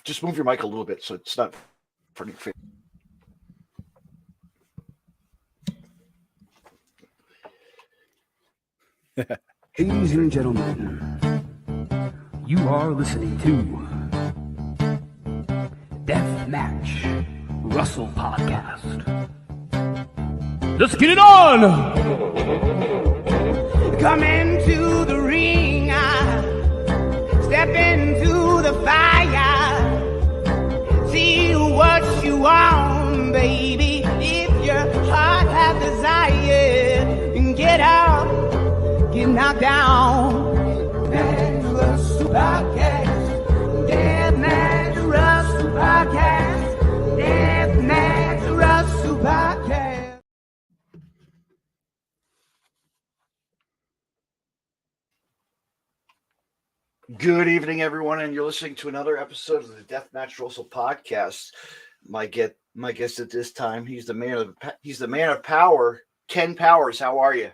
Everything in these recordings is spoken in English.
Just move your mic a little bit so it's not pretty face. Ladies and gentlemen, you are listening to Deathmatch Russell Podcast. Let's get it on! Come into the ring, step into the fire, see what you want, baby. If your heart has desire, and get out, get knocked down. Deathmatch Russell Podcast, Deathmatch Russell Podcast, Deathmatch Russell Podcast. Good evening, everyone, and you're listening to another episode of the Deathmatch Russell Podcast. My guest at this time, he's the man of power. Ken Powers, how are you?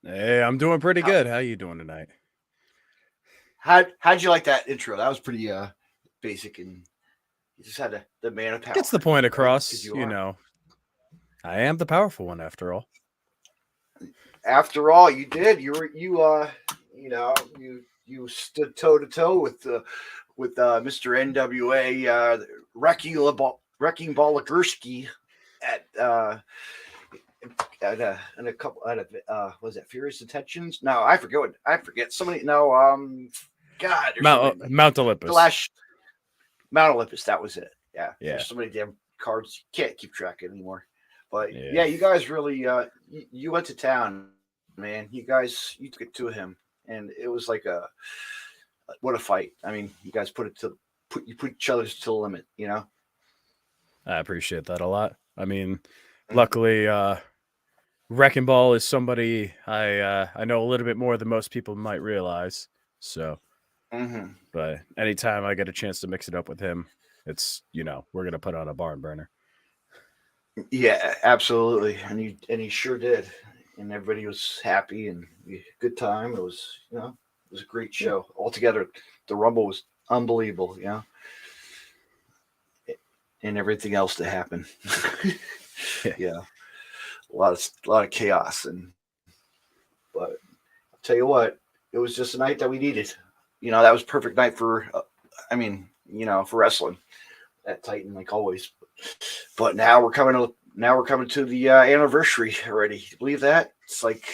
Hey, I'm doing pretty good. How you doing tonight? How'd you like that intro? That was pretty basic, and you just had the man of power. Gets the point across, you know. I am the powerful one, after all. After all, you did. You stood toe to toe with Mr. NWA Wrecking Ball Ligursky at a couple was it Furious Intentions? No, I forget. Somebody God, Mount Olympus. The last Mount Olympus, that was it. Yeah. There's so many damn cards you can't keep track anymore. But yeah, you guys really you went to town, man. You took it to him. And it was like what a fight. I mean, you guys put each other to the limit, you know? I appreciate that a lot. I mean, luckily, Wrecking Ball is somebody I know a little bit more than most people might realize. So, but anytime I get a chance to mix it up with him, it's, we're going to put on a barn burner. Yeah, absolutely. And he sure did. And everybody was happy and good time. It was, it was a great show. Altogether, the Rumble was unbelievable, and everything else that happened. Yeah, a lot of chaos. But I'll tell you what, it was just a night that we needed. That was a perfect night for wrestling at Titan, like always. But now we're coming to the anniversary already. You believe that? It's like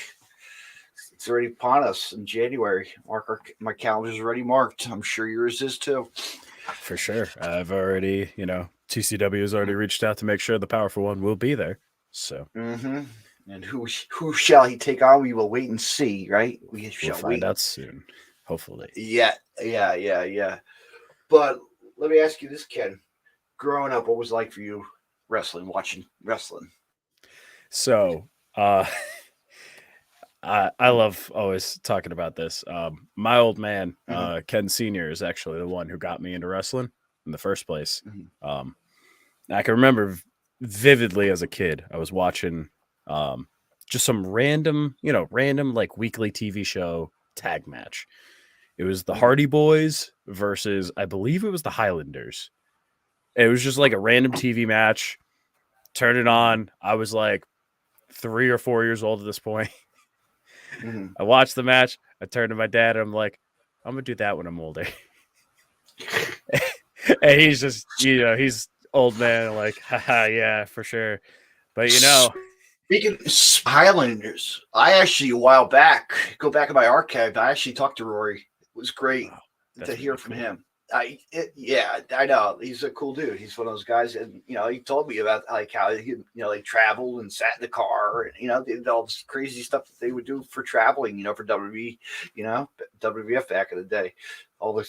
it's already upon us in January. My calendar's already marked. I'm sure yours is too. For sure. I've already, TCW has already reached out to make sure the powerful one will be there. So. And who shall he take on? We will wait and see, right? We'll find out soon, hopefully. Yeah. But let me ask you this, Ken. Growing up, what was it like for you watching wrestling? So, I love always talking about this. My old man, Ken Sr., is actually the one who got me into wrestling in the first place. I can remember vividly as a kid, I was watching just some random like weekly TV show tag match. It was the Hardy Boys versus, I believe it was the Highlanders. It was just like a random TV match. Turn it on. I was like 3 or 4 years old at this point. I watched the match. I turned to my dad and I'm like, I'm going to do that when I'm older. And he's just, he's old man. Like, haha, yeah, for sure. But, Speaking of Highlanders, I actually, a while back, go back in my archive, I actually talked to Rory. It was great to hear from him. I know he's a cool dude. He's one of those guys, and he told me about like how he, they traveled and sat in the car, and they did all this crazy stuff that they would do for traveling, for WWE, WWF back in the day. All the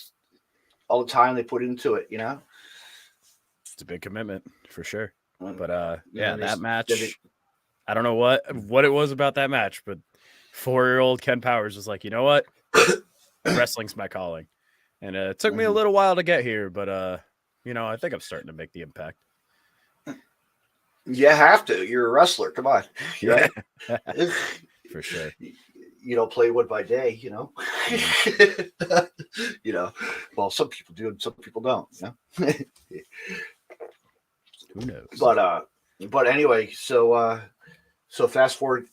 time they put into it, It's a big commitment for sure. But that match, I don't know what it was about that match, but 4-year-old Ken Powers was like, you know what, wrestling's my calling. And it took me a little while to get here, but I think I'm starting to make the impact. You have to. You're a wrestler. Come on. Yeah, for sure. play wood by day, well, some people do and some people don't, Who knows? But anyway, so fast forwarding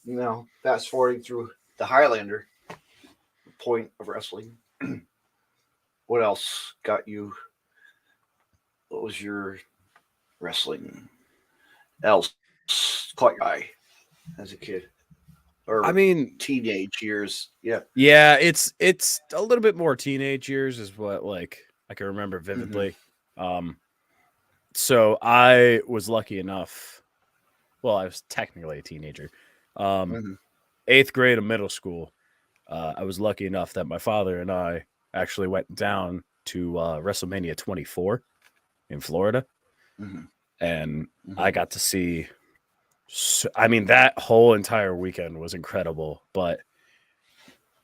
through the Highlander point of wrestling. What else got you? What was your wrestling else caught your eye as a kid? Or I mean, teenage years. Yeah. Yeah, it's a little bit more teenage years is what like I can remember vividly. So I was lucky enough. Well, I was technically a teenager. 8th grade of middle school. I was lucky enough that my father and I actually went down to WrestleMania 24 in Florida, and I got to see. I mean, that whole entire weekend was incredible. But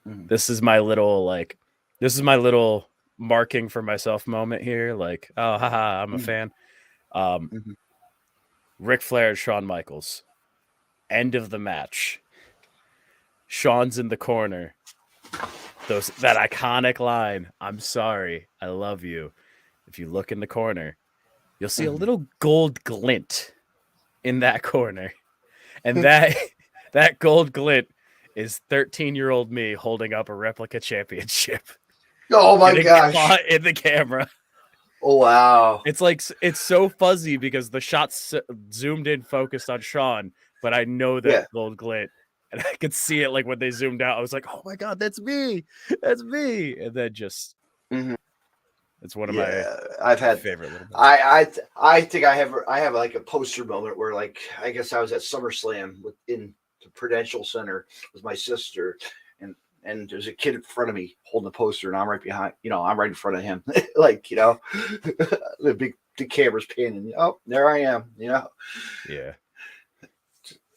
this is my little marking for myself moment here. Like, oh, haha, I'm a fan. Ric Flair and Shawn Michaels. End of the match. Shawn's in the corner. That iconic line, "I'm sorry, I love you." If you look in the corner, you'll see a little gold glint in that corner. And that gold glint is 13-year-old me holding up a replica championship. Oh my gosh. Caught in the camera. Oh wow. It's so fuzzy because the shots zoomed in focused on Shawn, but I know that gold glint. And I could see it like when they zoomed out. I was like, "Oh my god, that's me! That's me!" And then just, it's one of my I've had favorite little. I think I have like a poster moment where like I guess I was at SummerSlam in the Prudential Center with my sister, and there's a kid in front of me holding the poster, and I'm right behind. I'm right in front of him, like the camera's panning. Oh, there I am. Yeah.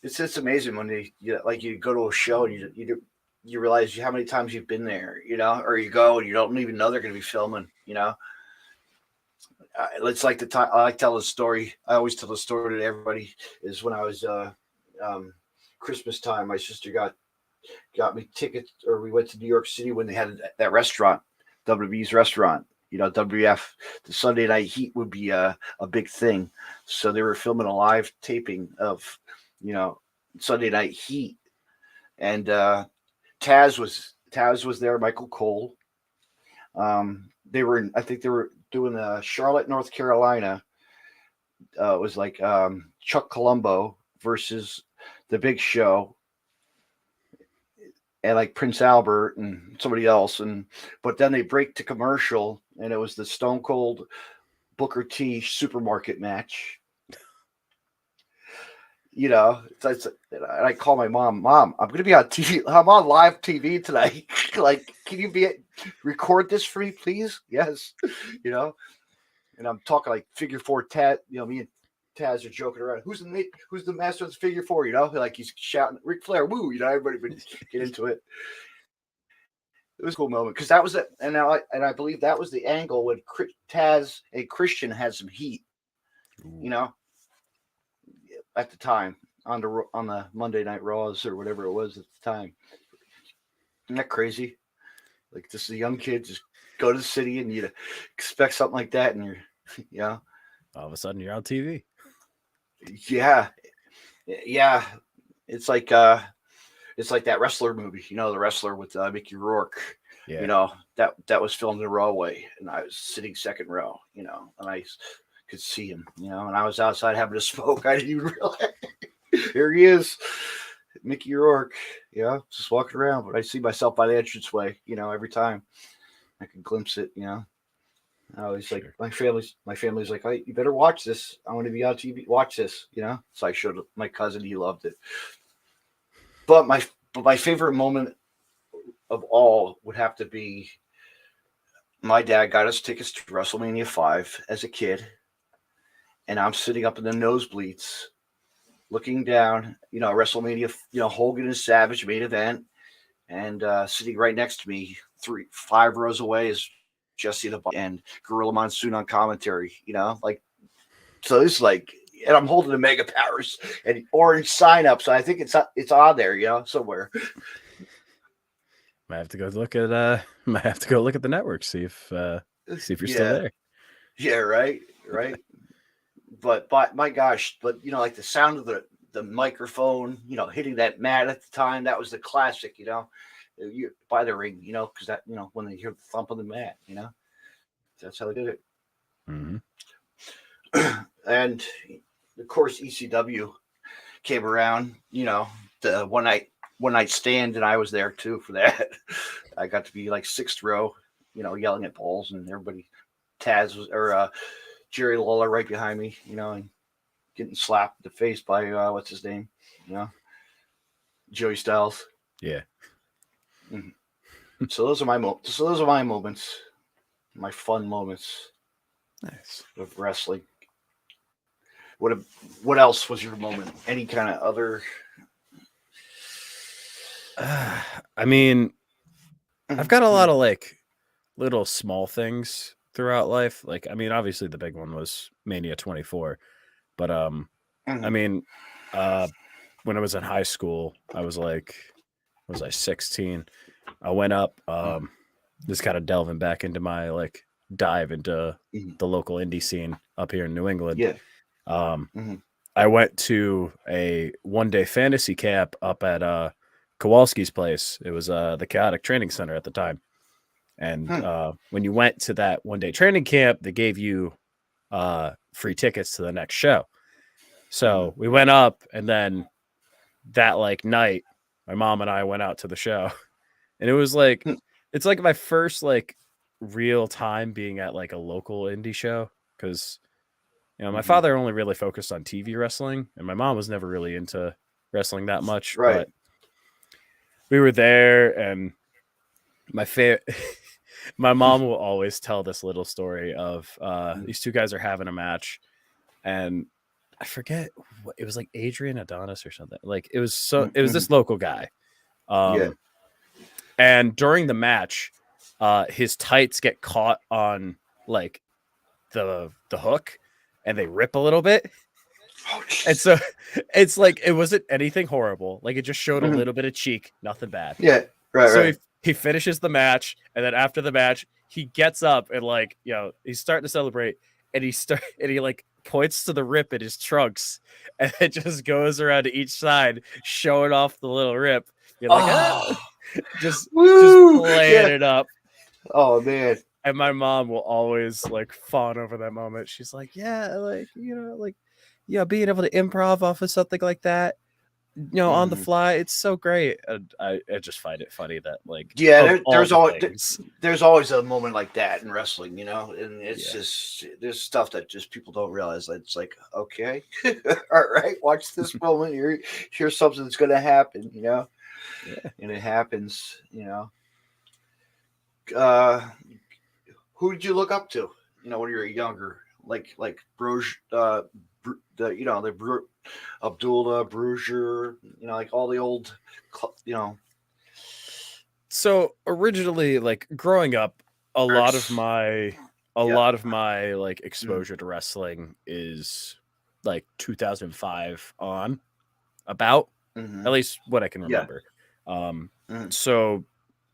It's just amazing when you go to a show and you realize how many times you've been there, or you go and you don't even know they're going to be filming, It's like the time I like tell the story. I always tell the story to everybody is when I was Christmas time, my sister got me tickets, or we went to New York City when they had that restaurant, WWE's restaurant. WWF, the Sunday Night Heat would be a big thing. So they were filming a live taping of Sunday Night Heat, and Taz was there, Michael Cole. I think they were doing Charlotte, North Carolina. It was like Chuck Colombo versus the Big Show, and like Prince Albert and somebody else, but then they break to commercial, and it was the Stone Cold Booker T supermarket match. I call my mom, I'm going to be on TV. I'm on live TV tonight. Like, can you record this for me, please? Yes. And I'm talking like figure four Taz, me and Taz are joking around. Who's the master of the figure four? Like he's shouting Ric Flair, woo, everybody would get into it. It was a cool moment because that was it. And I believe that was the angle when Taz and Christian had some heat, at the time on the Monday Night Raws or whatever it was at the time. Isn't that crazy? Like, this is a young kid, just go to the city and you expect something like that, and you're, all of a sudden you're on TV. Yeah. It's like that wrestler movie, the wrestler with Mickey Rourke. Yeah. That was filmed in Broadway, and I was sitting second row, and I could see him, and I was outside having a smoke. I didn't even realize. Here he is, Mickey Rourke. Just walking around, but I see myself by the entranceway. Every time I can glimpse it. I always like my family's like, "Hey, you better watch this. I want to be on TV. Watch this." So I showed my cousin. He loved it. But my favorite moment of all would have to be my dad got us tickets to WrestleMania 5 as a kid. And I'm sitting up in the nosebleeds looking down, WrestleMania, Hogan and Savage main event. And sitting right next to me, 5 rows away is Jesse the Body and Gorilla Monsoon on commentary, so it's like, and I'm holding the Mega Powers and orange sign up. So I think it's on there, somewhere. Might have to go look at the network, see if you're still there. Yeah, right. But my gosh, but like the sound of the microphone, hitting that mat at the time, that was the classic, you by the ring, because that, when they hear the thump on the mat, that's how they did it. Mm-hmm. And of course, ECW came around, the one night stand, and I was there too for that. I got to be like sixth row, yelling at balls, and everybody, Taz was, or Jerry Lawler right behind me, and getting slapped in the face by what's his name, Joey Styles. Yeah. Mm-hmm. So those are my moments, my fun moments. Nice. Of wrestling. What else was your moment? Any kind of other? I mean, I've got a lot of like little small things throughout life. Like, I mean, obviously the big one was Mania 24, but I mean, when I was in high school, I was like, was I 16? I went up, just kind of delving back into my like dive into the local indie scene up here in New England. Yeah. I went to a one-day fantasy camp up at Kowalski's place. It was the Chaotic Training Center at the time. And when you went to that one-day training camp, they gave you free tickets to the next show. So we went up, and then that like night, my mom and I went out to the show. And it was like, it's like my first like real time being at like a local indie show. Because, my father only really focused on TV wrestling, and my mom was never really into wrestling that much. Right. But we were there, and my mom will always tell this little story of these two guys are having a match, and I forget what it was, like Adrian Adonis or something. Like it was this local guy. And during the match, his tights get caught on like the hook, and they rip a little bit. And so it's like, it wasn't anything horrible. Like it just showed a little bit of cheek, nothing bad. Yeah. Right. So right. he finishes the match, and then after the match, he gets up and like, he's starting to celebrate, and he like points to the rip in his trunks, and it just goes around to each side, showing off the little rip. You're like, just playing it up. Oh man. And my mom will always like fawn over that moment. She's like, yeah, like, being able to improv off of something like that, on the fly, it's so great. And I just find it funny that like, there's always a moment like that in wrestling, and it's just, there's stuff that just people don't realize. It's like, okay, all right, watch this moment. Here's something that's going to happen, and it happens, who did you look up to, when you were younger, like Bruges, Abdullah, Bruiser, like all the old, So originally, like growing up, a lot of my like exposure to wrestling is like 2005 on, about, at least what I can remember. So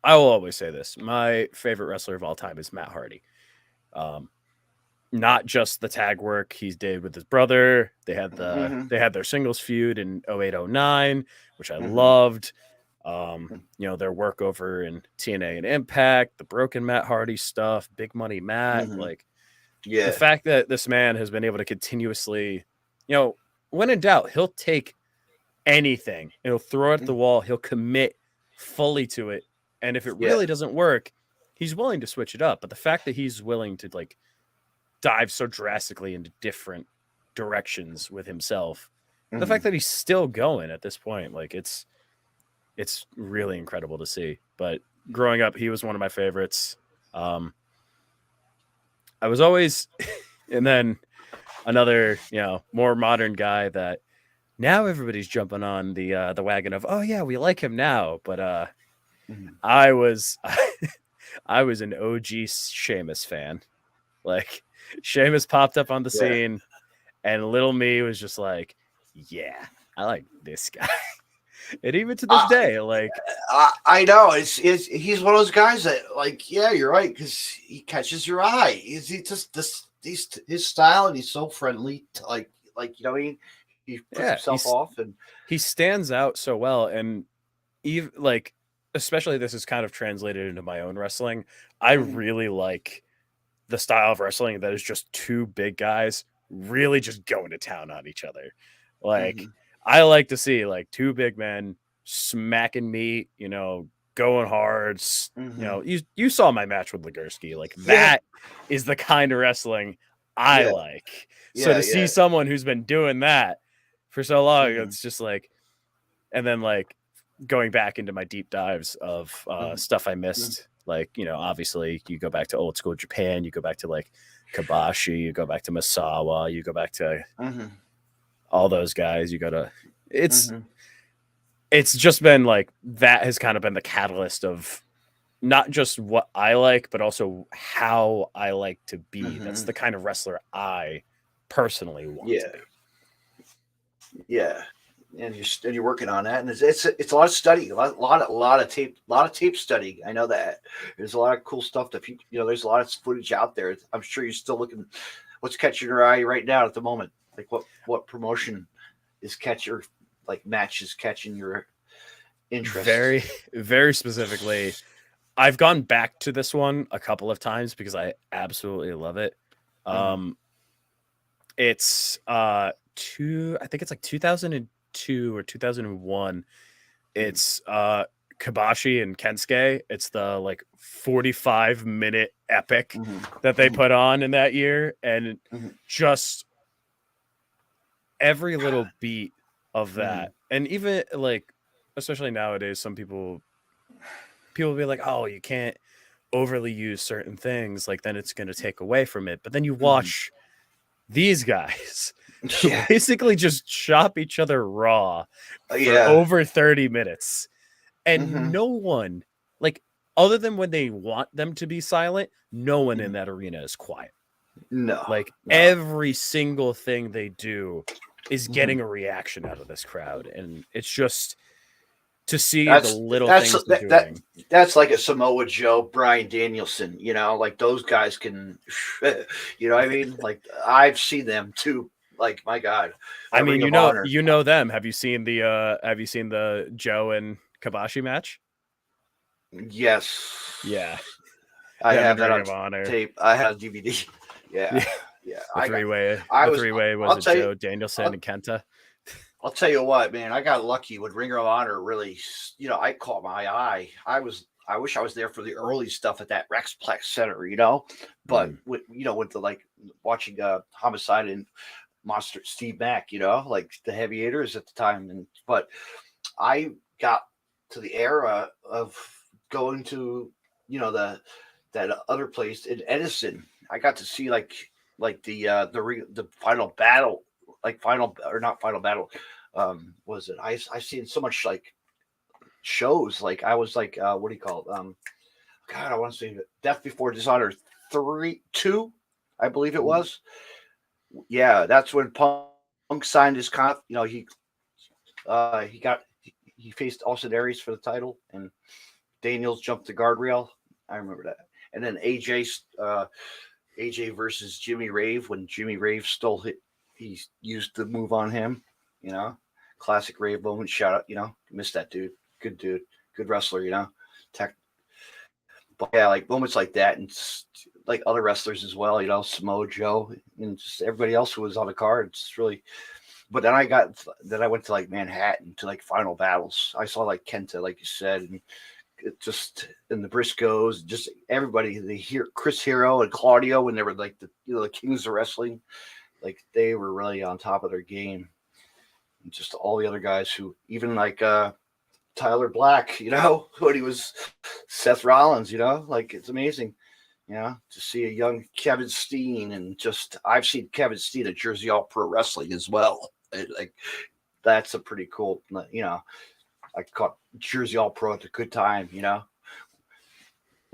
I will always say this: my favorite wrestler of all time is Matt Hardy. Not just the tag work he did with his brother. They had their singles feud in 08-09, which I loved. Their work over in TNA and Impact, the broken Matt Hardy stuff, Big Money Matt, the fact that this man has been able to continuously, when in doubt, he'll take anything, he'll throw it at the wall, he'll commit fully to it, and if it really doesn't work, he's willing to switch it up. But the fact that he's willing to like dive so drastically into different directions with himself, the fact that he's still going at this point, like it's really incredible to see. But growing up, he was one of my favorites. I was always, and then another, more modern guy that now everybody's jumping on the wagon of, oh yeah, we like him now. But I was an OG Sheamus fan. Like Sheamus popped up on the scene, and little me was just like, yeah, I like this guy. And even to this day, like I know he's one of those guys that, like, yeah, you're right, because he catches your eye. He just his style, and he's so friendly, like you know what I mean. He puts himself off, and he stands out so well. And even like, especially this is kind of translated into my own wrestling. I really like the style of wrestling that is just two big guys really just going to town on each other. Like I like to see like two big men smacking meat, you know, going hard. You know, you saw my match with Legursky. Like that is the kind of wrestling I like. So to see someone who's been doing that for so long, it's just like, and then like going back into my deep dives of stuff I missed. Like, you know, obviously you go back to old school Japan, you go back to like Kabashi, you go back to Masawa, you go back to all those guys, you go to it's just been like that has kind of been the catalyst of not just what I like, but also how I like to be. That's the kind of wrestler I personally want to be. Yeah. And you're working on that, and it's a lot of study, a lot of tape study. I know that there's a lot of cool stuff that people, you know, there's a lot of footage out there. I'm sure you're still looking. What's catching your eye right now at the moment? Like what promotion is matches catching your interest? Very, very specifically, I've gone back to this one a couple of times because I absolutely love it. It's I think it's like 2002 or 2001. It's Kabashi and Kensuke. It's the like 45-minute epic that they put on in that year, and just every little beat of that. And even like, especially nowadays, some people will be like, oh, you can't overly use certain things, like then it's going to take away from it. But then you watch these guys basically just chop each other raw for over 30 minutes. And no one, like, other than when they want them to be silent, no one in that arena is quiet. No. Like, every single thing they do is getting a reaction out of this crowd. And it's just to see the little things they're doing. That's like a Samoa Joe, Bryan Danielson, you know, like those guys can, you know what I mean? Like, I've seen them too. Like, my God. I mean, you know them. Have you seen the Joe and Kabashi match? Yes. Yeah. I have that on tape. I have DVD. Yeah. The three-way was it Joe, Danielson, and Kenta? I'll tell you what, man, I got lucky with Ring of Honor. Really, you know, I caught my eye. I wish I was there for the early stuff at that Rexplex Center, you know, but with the like watching Homicide and Monster Steve Mack, you know, like the Heavyators at the time. But I got to the era of going to, you know, that other place in Edison. I got to see like the final battle. Like not final battle, was it? I seen so much like shows. Like I was like, what do you call it? God, I want to say Death Before Dishonor 2, I believe it was. Yeah, that's when Punk signed his you know, he faced Austin Aries for the title, and Daniels jumped the guardrail. I remember that. And then AJ versus Jimmy Rave, when Jimmy Rave stole it. He used the move on him, you know, classic Rave moment. Shout out, you know, missed that dude. Good wrestler, you know. But yeah, like moments like that, and like other wrestlers as well, you know, Samoa Joe and just everybody else who was on the card. It's really. But then I went to like Manhattan to like final battles. I saw like Kenta, like you said, and it just and the Briscoes, just everybody. Chris Hero and Claudio when they were like the kings of wrestling. Like they were really on top of their game. And just all the other guys who even like Tyler Black, you know, when he was Seth Rollins, you know, like it's amazing, you know, to see a young Kevin Steen. And just I've seen Kevin Steen at Jersey All Pro Wrestling as well. Like that's a pretty cool, you know, I caught Jersey All Pro at a good time, you know,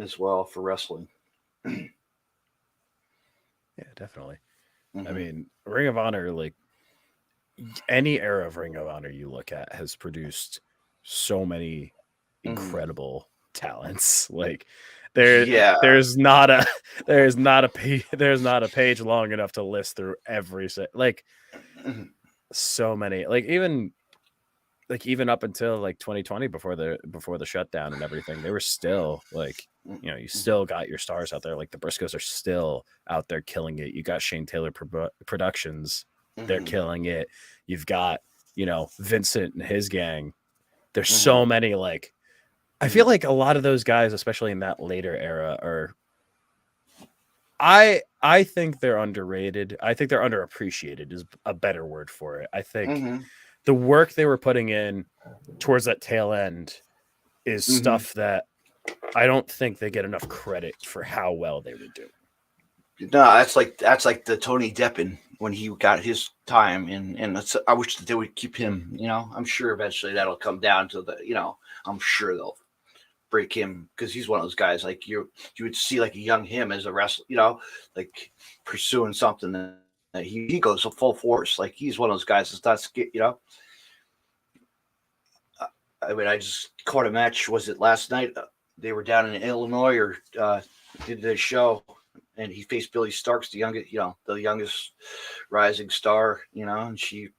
as well for wrestling. Yeah, definitely. I mean, Ring of Honor, like any era of Ring of Honor you look at, has produced so many incredible talents. Like Yeah. there's not a page long enough to list through every like so many. Like even up until like 2020 before the shutdown and everything, they were still like, you know, you still got your stars out there. Like the Briscoes are still out there killing it. You got Shane Taylor Productions, they're killing it. You've got, you know, Vincent and his gang. There's so many, like, I feel like a lot of those guys, especially in that later era, are I think they're underrated. I think they're underappreciated is a better word for it. I think the work they were putting in towards that tail end is stuff that I don't think they get enough credit for how well they were doing. No, that's like the Tony Deppen when he got his time, and I wish that they would keep him. You know, I'm sure eventually that'll come down to the. You know, I'm sure they'll break him because he's one of those guys. Like you would see like a young him as a wrestler. You know, like pursuing something that he goes full force. Like he's one of those guys that's not scared. You know. I mean, I just caught a match. Was it last night? They were down in Illinois or did the show, and he faced Billy Starks, the youngest rising star, you know, and she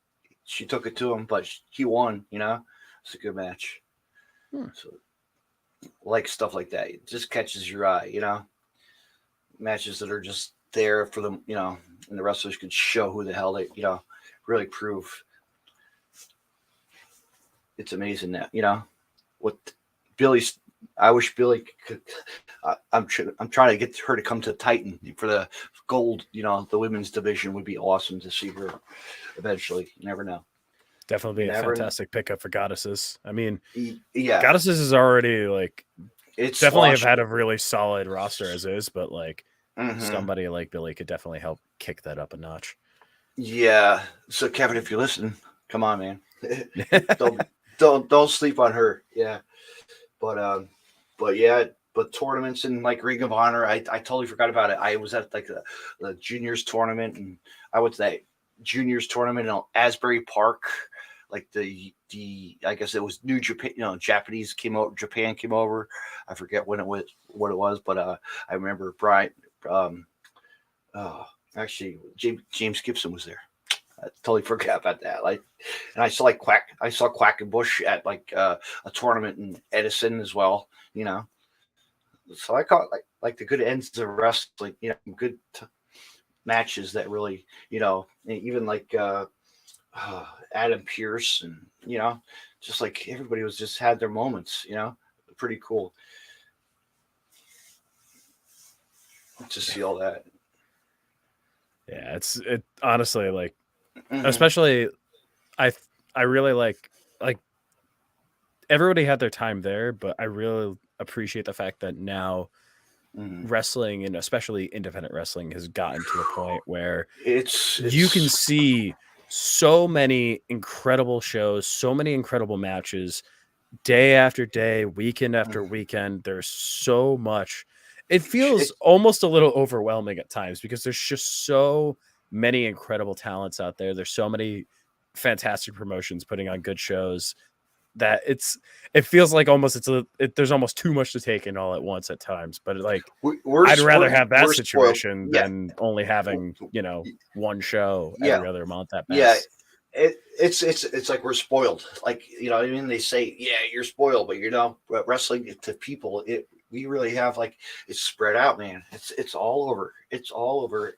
took it to him, but he won, you know. It's a good match. So, like stuff like that, it just catches your eye, you know. Matches that are just there for them, you know, and the wrestlers could show who the hell they, you know, really prove. It's amazing that, you know, what Billy's. I wish Billy could. I'm trying to get her to come to Titan for the gold. You know, the women's division would be awesome to see her eventually. You never know. Definitely be a fantastic pickup for Goddesses. I mean, yeah, Goddesses is already like it's definitely have had a really solid roster as is, but like somebody like Billy could definitely help kick that up a notch. Yeah. So Kevin, if you listen, come on, man. don't sleep on her. Yeah. But tournaments and like Ring of Honor, I totally forgot about it. I was at like the juniors tournament, and I went to that juniors tournament in Asbury Park. Like the I guess it was New Japan, you know, Japan came over. I forget what it was, but I remember Brian. Actually, James Gibson was there. I totally forgot about that. Like, and I saw Quack and Bush at like a tournament in Edison as well. You know, so I caught like the good ends of wrestling. You know, good matches that really, you know, even like Adam Pearce and, you know, just like everybody was just had their moments. You know, pretty cool to see all that. Yeah, it honestly like. Especially, I really like everybody had their time there, but I really appreciate the fact that now wrestling, and especially independent wrestling, has gotten to the point where it's you can see so many incredible shows, so many incredible matches, day after day, weekend after weekend. There's so much. It feels almost a little overwhelming at times because there's just so many incredible talents out there. There's so many fantastic promotions putting on good shows that it feels like almost there's almost too much to take in all at once at times. But like I'd rather have that situation than only having, you know, one show every other month at best. Yeah. It's like we're spoiled. Like, you know what I mean? They say, yeah, you're spoiled, but you know, wrestling to people, we really have like it's spread out, man. It's all over. It's all over,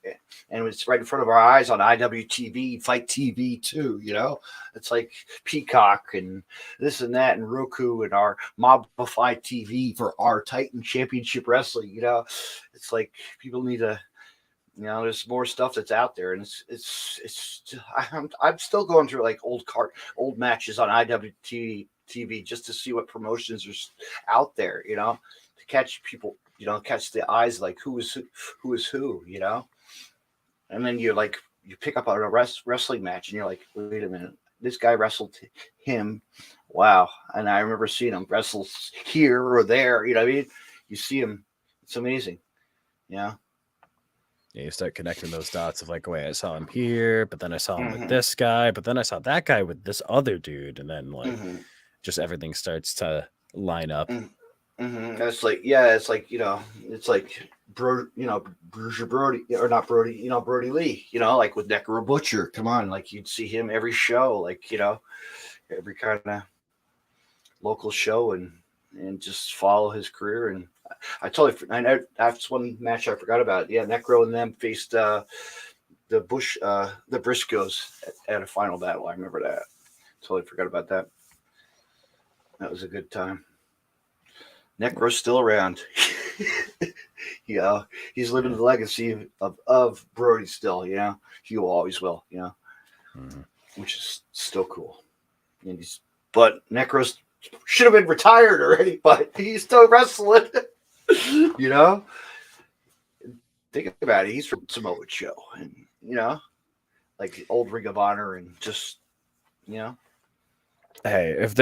and it's right in front of our eyes on IWTV, Fight TV too. You know, it's like Peacock and this and that, and Roku and our Mobify TV for our Titan Championship Wrestling. You know, it's like people need to. You know, there's more stuff that's out there, and I'm still going through like old matches on IWTV just to see what promotions are out there. You know, to catch people, you know, catch the eyes like who is who, you know. And then you pick up on a wrestling match, and you're like, wait a minute, this guy wrestled him, wow! And I remember seeing him wrestle here or there. You know what I mean? You see him, it's amazing. Yeah. Yeah, you start connecting those dots of like, wait, I saw him here, but then I saw him with this guy, but then I saw that guy with this other dude, and then like just everything starts to line up. It's like, yeah, it's like, it's like Bruiser Brody, or not Brody, Brody Lee, like with Necro Butcher. Come on, like you'd see him every show, like every kind of local show, and just follow his career. And I know that's one match I forgot about. Yeah, Necro and them faced the Briscoes at a final battle. I remember that. Totally forgot about that. That was a good time. Necro's still around. He's living the legacy of Brody still. He always will. Which is still cool. But Necro's should have been retired already, but he's still wrestling. Think about it. He's from Samoa Joe, and like the old Ring of Honor, and just Hey, if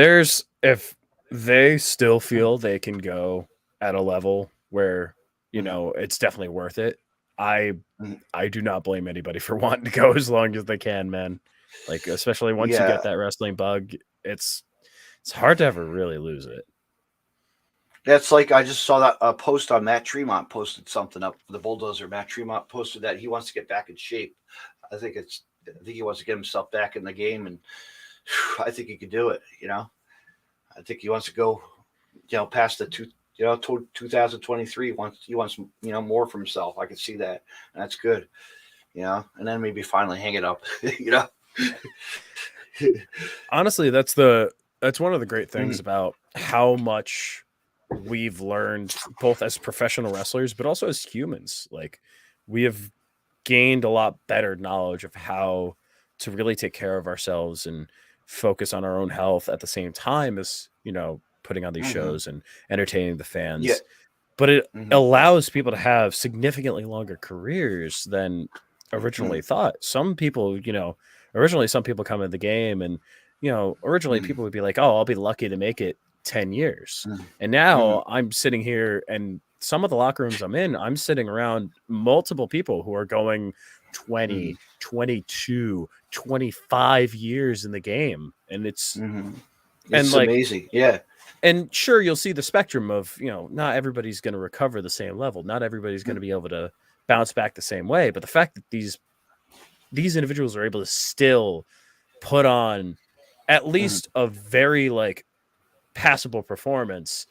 they still feel they can go at a level where it's definitely worth it, I do not blame anybody for wanting to go as long as they can, man. Like, especially once you get that wrestling bug, it's hard to ever really lose it. That's like, I just saw that post on Matt Tremont posted something up. The Bulldozer Matt Tremont posted that he wants to get back in shape. I think he wants to get himself back in the game, and I think he could do it. I think he wants to go, past the 2023. He wants more for himself. I can see that, and that's good. And then maybe finally hang it up. Honestly, that's one of the great things about how much we've learned, both as professional wrestlers, but also as humans. Like, we have gained a lot better knowledge of how to really take care of ourselves and focus on our own health at the same time as, putting on these shows and entertaining the fans. Yeah. But it allows people to have significantly longer careers than originally thought. Some people, originally some people come in the game and, originally people would be like, oh, I'll be lucky to make it 10 years. And now I'm sitting here, and some of the locker rooms I'm in, I'm sitting around multiple people who are going 20, 22, 25 years in the game. And it's amazing. Yeah. And sure, you'll see the spectrum of, not everybody's going to recover the same level. Not everybody's going to be able to bounce back the same way. But the fact that these individuals are able to still put on at least a very passable performance,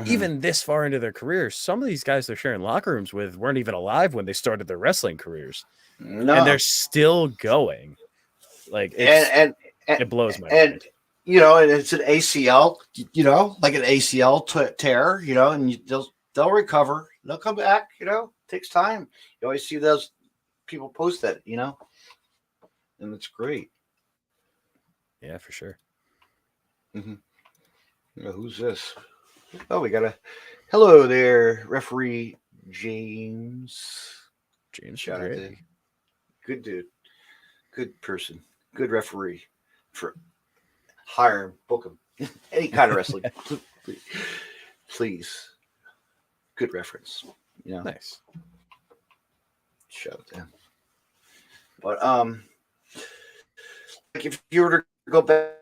even this far into their careers. Some of these guys they're sharing locker rooms with weren't even alive when they started their wrestling careers. No. And they're still going. Like, it blows my mind. And it's an ACL, like an ACL tear, and they'll recover. They'll come back, takes time. You always see those people post that, and it's great. Yeah, for sure. Who's this? Oh, we got hello there, referee James. Shout out to good dude, good person, good referee. For hire him, book him, any kind of wrestling, please. Good reference, Nice. Shout out to him. But like, if you were to go back,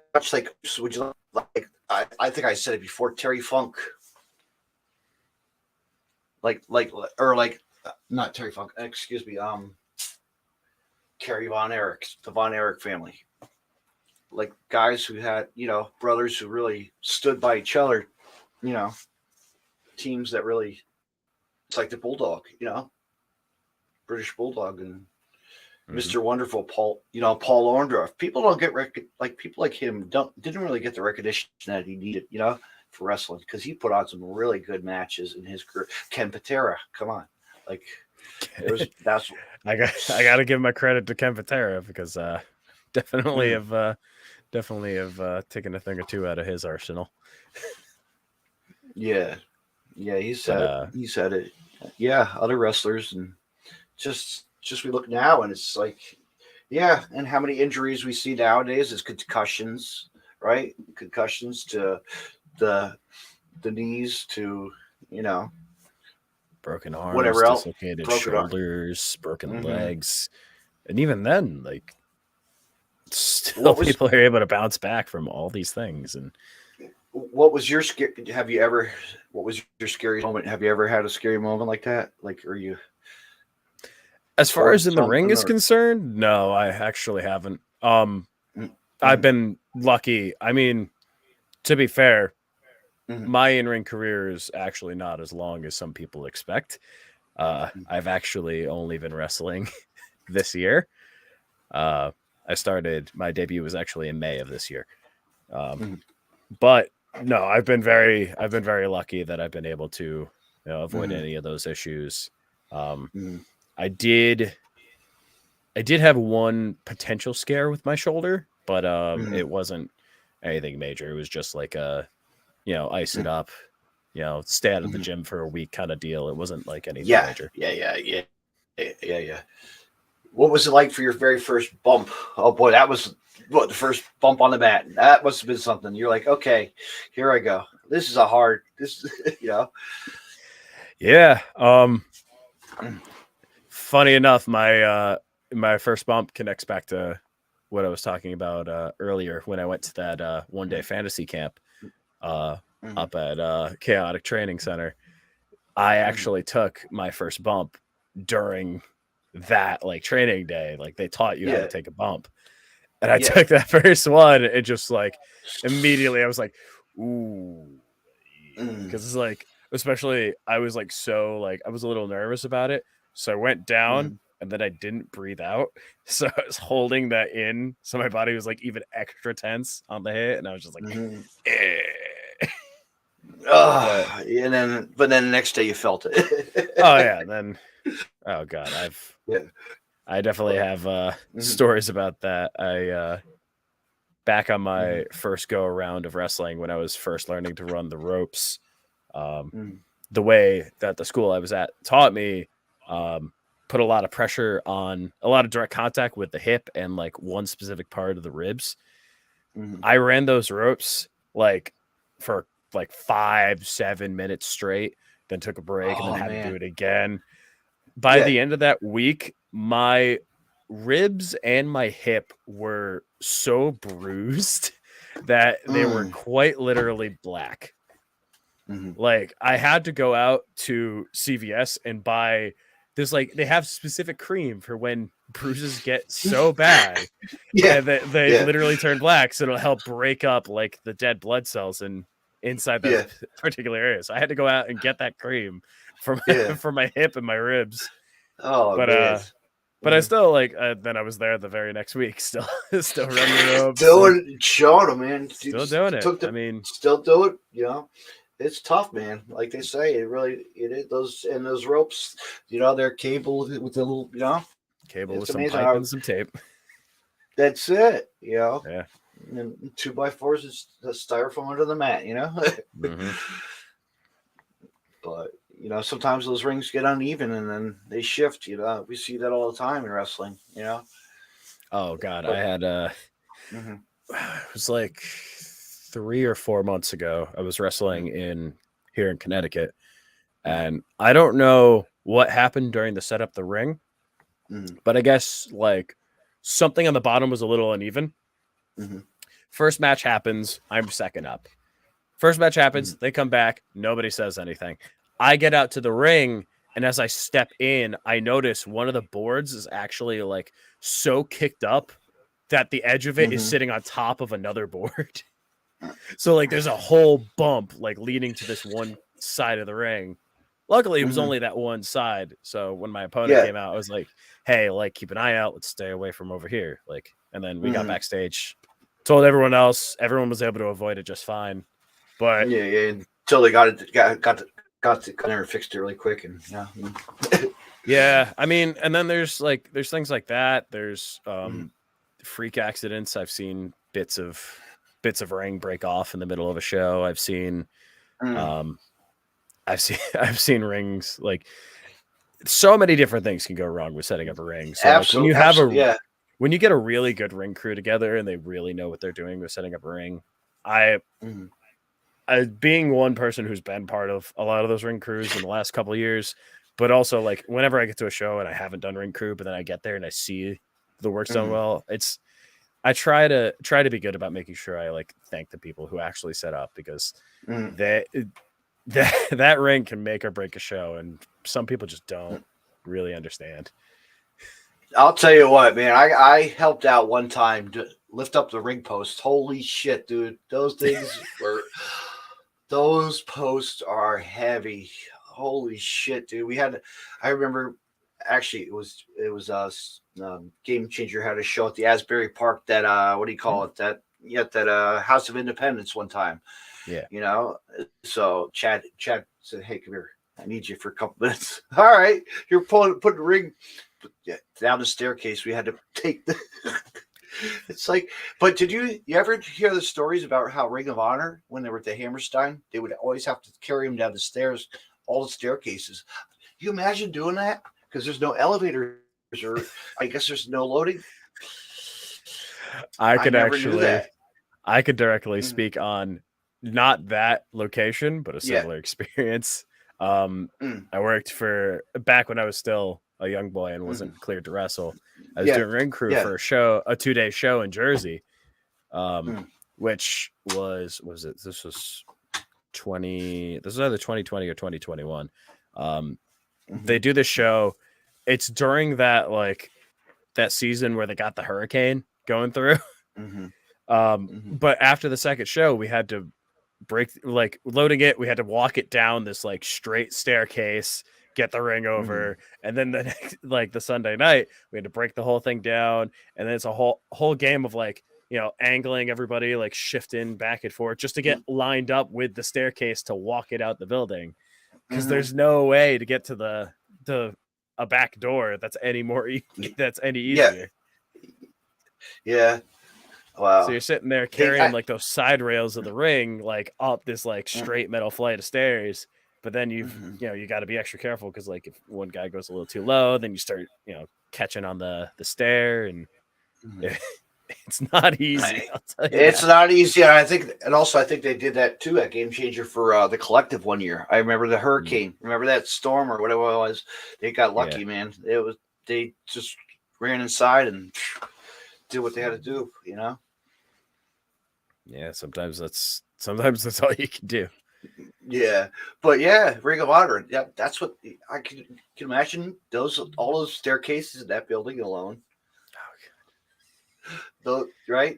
would you like? I think I said it before. Terry Funk, not Terry Funk. Excuse me. Kerry Von Erich, the Von Erich family, like guys who had brothers who really stood by each other. Teams that really, it's like the Bulldog. British Bulldog and Mr. Wonderful Paul Orndorff. People don't get people like him didn't really get the recognition that he needed, for wrestling, because he put on some really good matches in his career. Ken Patera, come on, that's I got to give my credit to Ken Patera, because definitely have taken a thing or two out of his arsenal. Yeah, he said it. Yeah, other wrestlers, and just we look now, and it's like, yeah, and how many injuries we see nowadays is concussions, right? Concussions to the knees, to broken arms, whatever else, dislocated shoulders, broken legs, and even then, still people are able to bounce back from all these things. And what was your scary? Have you ever? What was your scary moment? Have you ever had a scary moment like that? Like, are you? As far as in the ring is or, concerned, no, I actually haven't. I've been lucky. I mean, to be fair, my in-ring career is actually not as long as some people expect. I've actually only been wrestling this year. My debut was actually in May of this year. But no, I've been very lucky that I've been able to avoid any of those issues. I did have one potential scare with my shoulder, but it wasn't anything major. It was just like ice it up, stay out of the gym for a week kind of deal. It wasn't like anything major. Yeah. What was it like for your very first bump? Oh boy, that was the first bump on the mat. That must have been something. You're like, okay, here I go. This is Yeah. Funny enough, my first bump connects back to what I was talking about earlier when I went to that one-day fantasy camp up at Chaotic Training Center. I actually took my first bump during that like training day. Like they taught you how to take a bump, and I took that first one. And just like immediately I was like, ooh, because it's like, especially I was like, so like I was a little nervous about it, so I went down and then I didn't breathe out, so I was holding that in, so my body was like even extra tense on the hit, and I was just like and then the next day you felt it. Oh yeah, then oh god, I definitely have stories about that. I back on my first go around of wrestling when I was first learning to run the ropes, the way that the school I was at taught me put a lot of pressure on a lot of direct contact with the hip and like one specific part of the ribs. I ran those ropes like for like 5-7 minutes straight, then took a break and then had to do it again. By the end of that week, my ribs and my hip were so bruised that they were quite literally black. Like I had to go out to CVS and buy this, like they have specific cream for when bruises get so bad and they literally turn black, so it'll help break up like the dead blood cells and inside that particular area. So I had to go out and get that cream for my hip and my ribs. But I still like then I was there the very next week, still running the ropes, showing them, man. Still doing it. I mean, still do it. It's tough, man. Like they say, it is. Those ropes, they're cable with the little, cable with some pipe and some tape. That's it. Yeah. And 2x4s is the styrofoam under the mat. But sometimes those rings get uneven and then they shift. We see that all the time in wrestling. Oh God, I had it was like 3 or 4 months ago. I was wrestling here in Connecticut, and I don't know what happened during the setup of the ring, but I guess like something on the bottom was a little uneven. First match happens, I'm second up. First match happens, they come back, nobody says anything. I get out to the ring, and as I step in, I notice one of the boards is actually like so kicked up that the edge of it is sitting on top of another board. So like there's a whole bump like leading to this one side of the ring. Luckily, it was only that one side. So when my opponent came out, I was like, hey, like keep an eye out. Let's stay away from over here. Like, and then we got backstage, told everyone else. Everyone was able to avoid it just fine. But until they got there and fixed it really quick. And yeah, I mean, and then there's things like that. There's freak accidents. I've seen bits of ring break off in the middle of a show. I've seen I've seen rings, like so many different things can go wrong with setting up a ring. So like, when you have when you get a really good ring crew together and they really know what they're doing with setting up a ring, I being one person who's been part of a lot of those ring crews in the last couple of years, but also like whenever I get to a show and I haven't done ring crew, but then I get there and I see the work's done well, I try to be good about making sure I like thank the people who actually set up, because that ring can make or break a show, and some people just don't really understand. I'll tell you what, man. I helped out one time to lift up the ring post. Holy shit, dude! Those things were. Those posts are heavy. Holy shit, dude. I remember actually it was Game Changer had a show at the Asbury Park that what do you call it? That House of Independence one time. Yeah. You know, so Chad said, "Hey, come here. I need you for a couple minutes." All right, you're putting the ring down the staircase. We had to take the. It's like, but did you ever hear the stories about how Ring of Honor, when they were at the Hammerstein, they would always have to carry them down the stairs, all the staircases. You imagine doing that? Because there's no elevators, or I guess there's no loading. I could directly Mm. speak on not that location, but a similar experience. I worked for back when I was still a young boy and wasn't cleared to wrestle. I was doing ring crew for a 2-day show in Jersey, which was it? This was either 2020 or 2021. They do the show. It's during that season where they got the hurricane going through. But after the second show, we had to loading it. We had to walk it down this straight staircase, get the ring over, and then the next, the Sunday night, we had to break the whole thing down, and then it's a whole game of angling everybody, shifting back and forth just to get lined up with the staircase to walk it out the building, because there's no way to get to a back door that's any easier. Yeah. Wow. So you're sitting there carrying those side rails of the ring up this straight metal flight of stairs, but then you got to be extra careful, because if one guy goes a little too low, then you start catching on the stair, and it's not easy. I'll tell you it's not easy. I think they did that too at Game Changer for the Collective one year. I remember the hurricane. Remember that storm or whatever it was? They got lucky, man. They just ran inside and did what they had to do. Yeah, sometimes that's all you can do. Yeah, but Ring of Honor. Yeah, that's what I can imagine. All those staircases in that building alone. Right?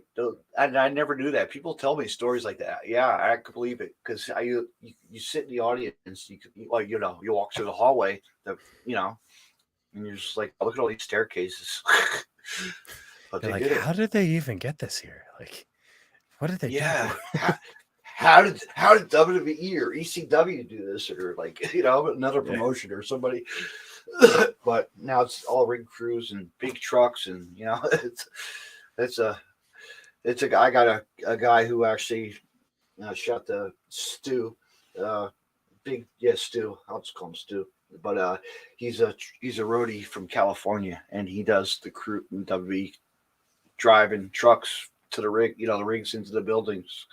I never knew that. People tell me stories like that. Yeah, I could believe it, because you sit in the audience. You walk through the hallway. And you're just like, oh, look at all these staircases. But they did it. How did they even get this here? What did they do? How did WWE or ECW do this, or another promotion or somebody? But now it's all ring crews and big trucks, and I got a guy who actually shot the Stu, Stu. I'll just call him Stu. But he's a roadie from California, and he does the crew WWE, driving trucks to the rig, the rigs into the buildings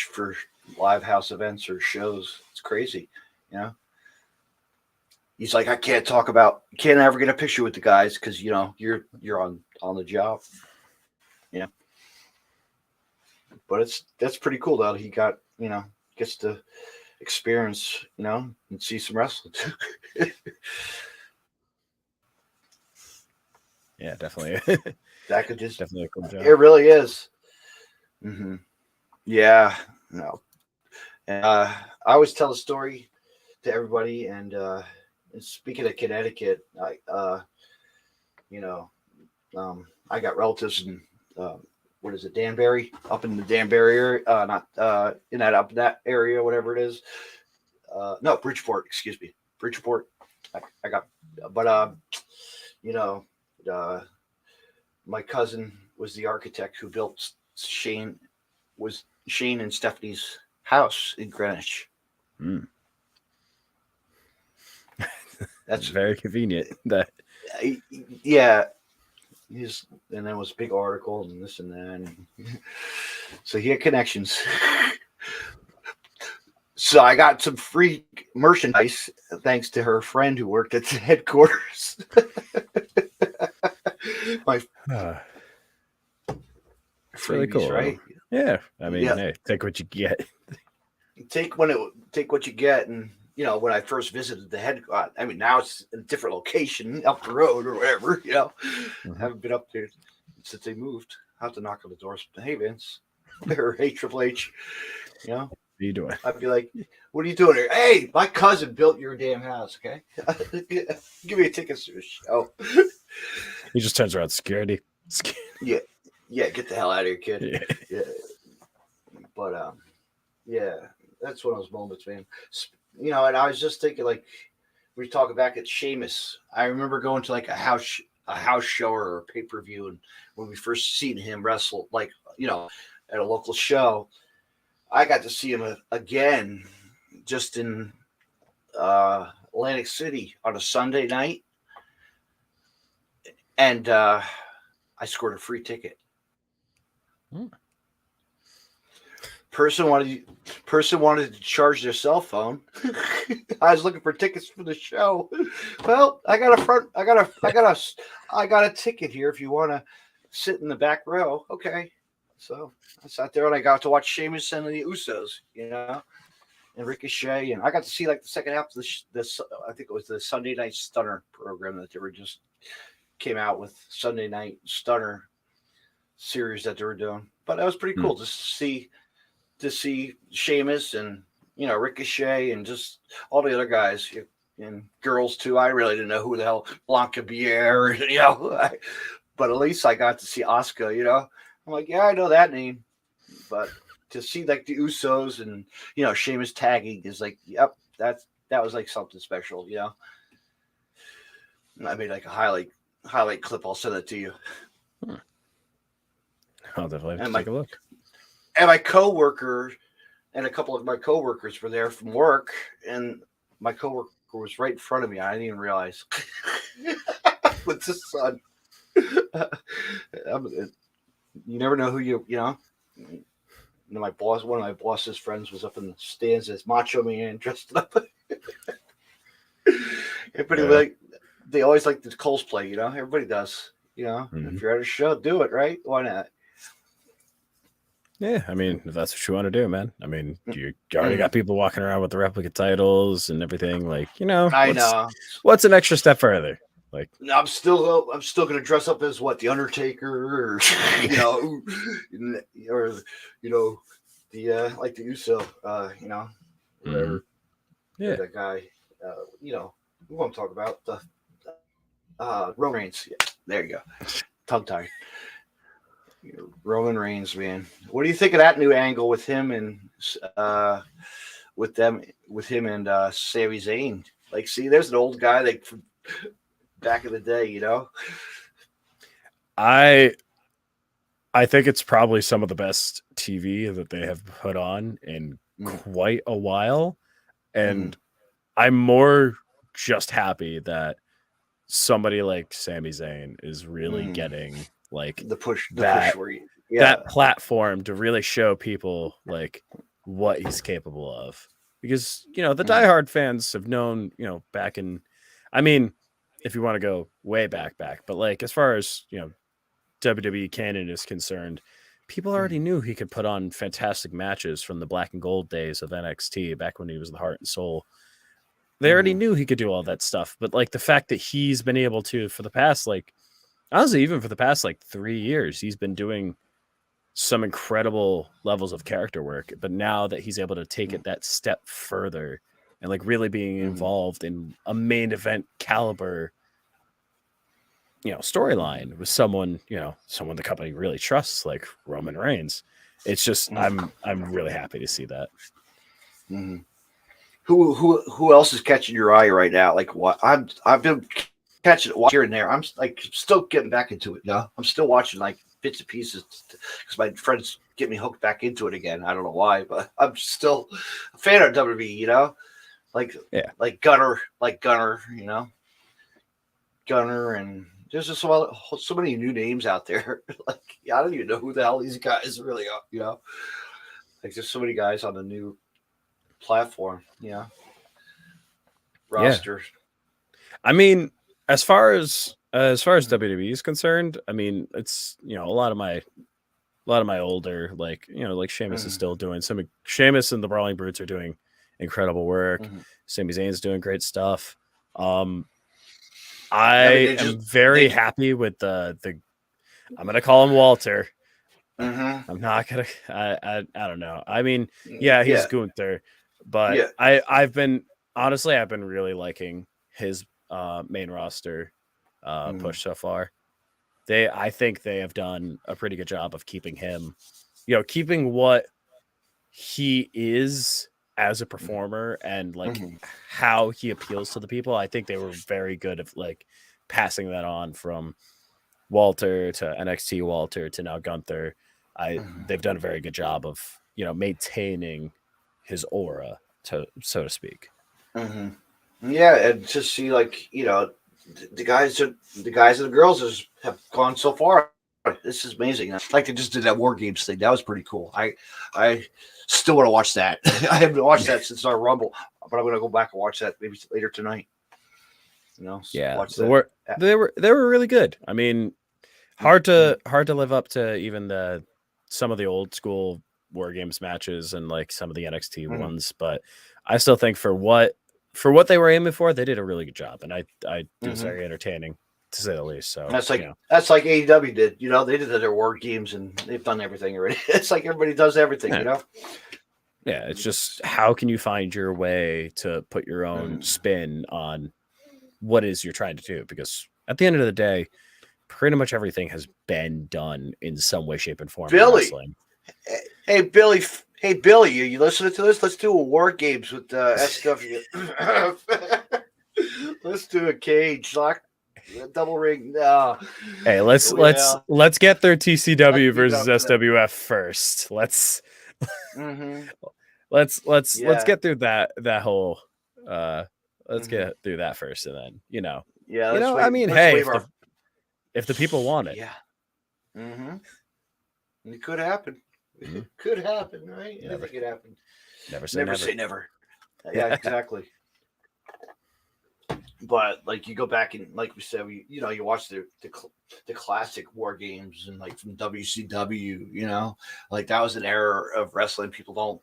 for live house events or shows. It's crazy, He's like, I can't ever get a picture with the guys, because you're on the job. Yeah, but that's pretty cool though. He got gets to experience and see some wrestling. Yeah, definitely. That could just definitely a cool job. It really is. Yeah, no. And I always tell a story to everybody, and speaking of Connecticut, I got relatives in what is it, Danbury, up in the Danbury area, not in that area, whatever it is. No, Bridgeport, excuse me, Bridgeport. I got, but my cousin was the architect who built Shane and Stephanie's house in Greenwich. That's very convenient. That yeah. And there was a big article and this and that. So he had connections. So I got some free merchandise thanks to her friend who worked at the headquarters. It's really cool, right? Yeah, I mean, Yeah. hey, take what you get. Take what you get, and when I first visited the I mean, now it's in a different location up the road or whatever. Mhm. Haven't been up there since they moved. I have to knock on the doors. Hey Vince, or hey Triple H, What are you doing? I'd be like, "What are you doing here?" Hey, my cousin built your damn house. Okay, give me a ticket to the show. He just turns around, security. Yeah, get the hell out of here, kid. Yeah. Yeah, but yeah, that's one of those moments, man. And I was just thinking, like, we talking back at Sheamus. I remember going to like a house show or a pay per view, and when we first seen him wrestle, like at a local show, I got to see him again, just in Atlantic City on a Sunday night, and I scored a free ticket. Person wanted to charge their cell phone. I was looking for tickets for the show. Well, I got a ticket here if you want to sit in the back row. Okay. So I sat there and I got to watch Sheamus and the Usos, and Ricochet, and I got to see like the second half of this. I think it was the Sunday Night Stunner program that they were just came out with, Sunday Night Stunner series that they were doing. But that was pretty cool to see Sheamus and Ricochet and just all the other guys and girls too. I really didn't know who the hell Blanca Bier, but at least I got to see Asuka. I'm like, yeah, I know that name, but to see like the Usos and Sheamus tagging is like, yep, that was like something special. I made like a highlight clip. I'll send that to you. I'll definitely have to take a look. And my coworker and a couple of my coworkers were there from work, and my coworker was right in front of me. I didn't even realize. With the sun. You never know who my boss, one of my boss's friends, was up in the stands as Macho Man dressed up. Everybody they always like the cosplay, Everybody does, If you're at a show, do it, right? Why not? Yeah, I mean, if that's what you want to do, man. I mean, you already got people walking around with the replica titles and everything. Like, I know. What's an extra step further? Like, I'm still going to dress up as what, the Undertaker, or or the like the Uso, whatever. Yeah, that guy, who I'm talking about, the Roman Reigns. Yeah, there you go. Tongue tied. Roman Reigns, man. What do you think of that new angle with him and with him and Sami Zayn? Like, see, there's an old guy like from back in the day, I think it's probably some of the best TV that they have put on in quite a while, and I'm more just happy that somebody like Sami Zayn is really getting like the push that platform to really show people like what he's capable of, because the diehard fans have known, back in, I mean, if you want to go way back, but like as far as WWE canon is concerned, people already knew he could put on fantastic matches from the black and gold days of NXT back when he was the heart and soul. They already knew he could do all that stuff, but like the fact that he's been able to, for the past, like, honestly, even for the past like 3 years, he's been doing some incredible levels of character work. But now that he's able to take it that step further and like really being involved in a main event caliber, storyline with someone the company really trusts, like Roman Reigns, it's just I'm really happy to see that. Who else is catching your eye right now? Like, what I've been catching it here and there. I'm like still getting back into it. I'm still watching like bits and pieces because my friends get me hooked back into it again. I don't know why, but I'm still a fan of WWE. Like Gunner, Gunner, and there's just so many new names out there. Like, I don't even know who the hell these guys really are. Like, there's so many guys on the new platform, roster. I mean, as far as WWE is concerned, I mean, it's a lot of my a lot of my older, like, like Sheamus is still doing some. Sheamus and the Brawling Brutes are doing incredible work. Sami Zayn's doing great stuff. I am very happy with the. I'm gonna call him Walter. I'm not gonna. I don't know. I mean, yeah, he's Gunther, but I've been really liking his main roster push so far. I think they have done a pretty good job of keeping him, keeping what he is as a performer and like how he appeals to the people. I think they were very good at like passing that on from Walter to NXT Walter to now Gunther. They've done a very good job of, maintaining his aura, so to speak. Yeah, and to see like, the guys and the girls have gone so far. This is amazing. Like they just did that War Games thing. That was pretty cool. I still want to watch that. I haven't watched that since our Rumble, but I'm gonna go back and watch that maybe later tonight. Yeah, watch they were really good. I mean, hard to live up to even some of the old school War Games matches and like some of the NXT ones, but I still think for what they were aiming for, they did a really good job, and it was very entertaining to say the least. So that's like AEW did. They did their War Games and they've done everything already. It's like everybody does everything. Yeah, it's just how can you find your way to put your own spin on what is you're trying to do? Because at the end of the day, pretty much everything has been done in some way, shape, and form. Billy, hey Billy, you listening to this? Let's do a War Games with SW. Let's do a cage lock, double ring. No. Hey, let's get their TCW versus SWF first. Let's get through that whole. Let's get through that first, and then I mean, hey, if the people want it, it could happen. It could happen, right? Never could happen. Never say never. Yeah, exactly. But like you go back and like we said, you watch the classic War Games and like from WCW, like that was an era of wrestling. People don't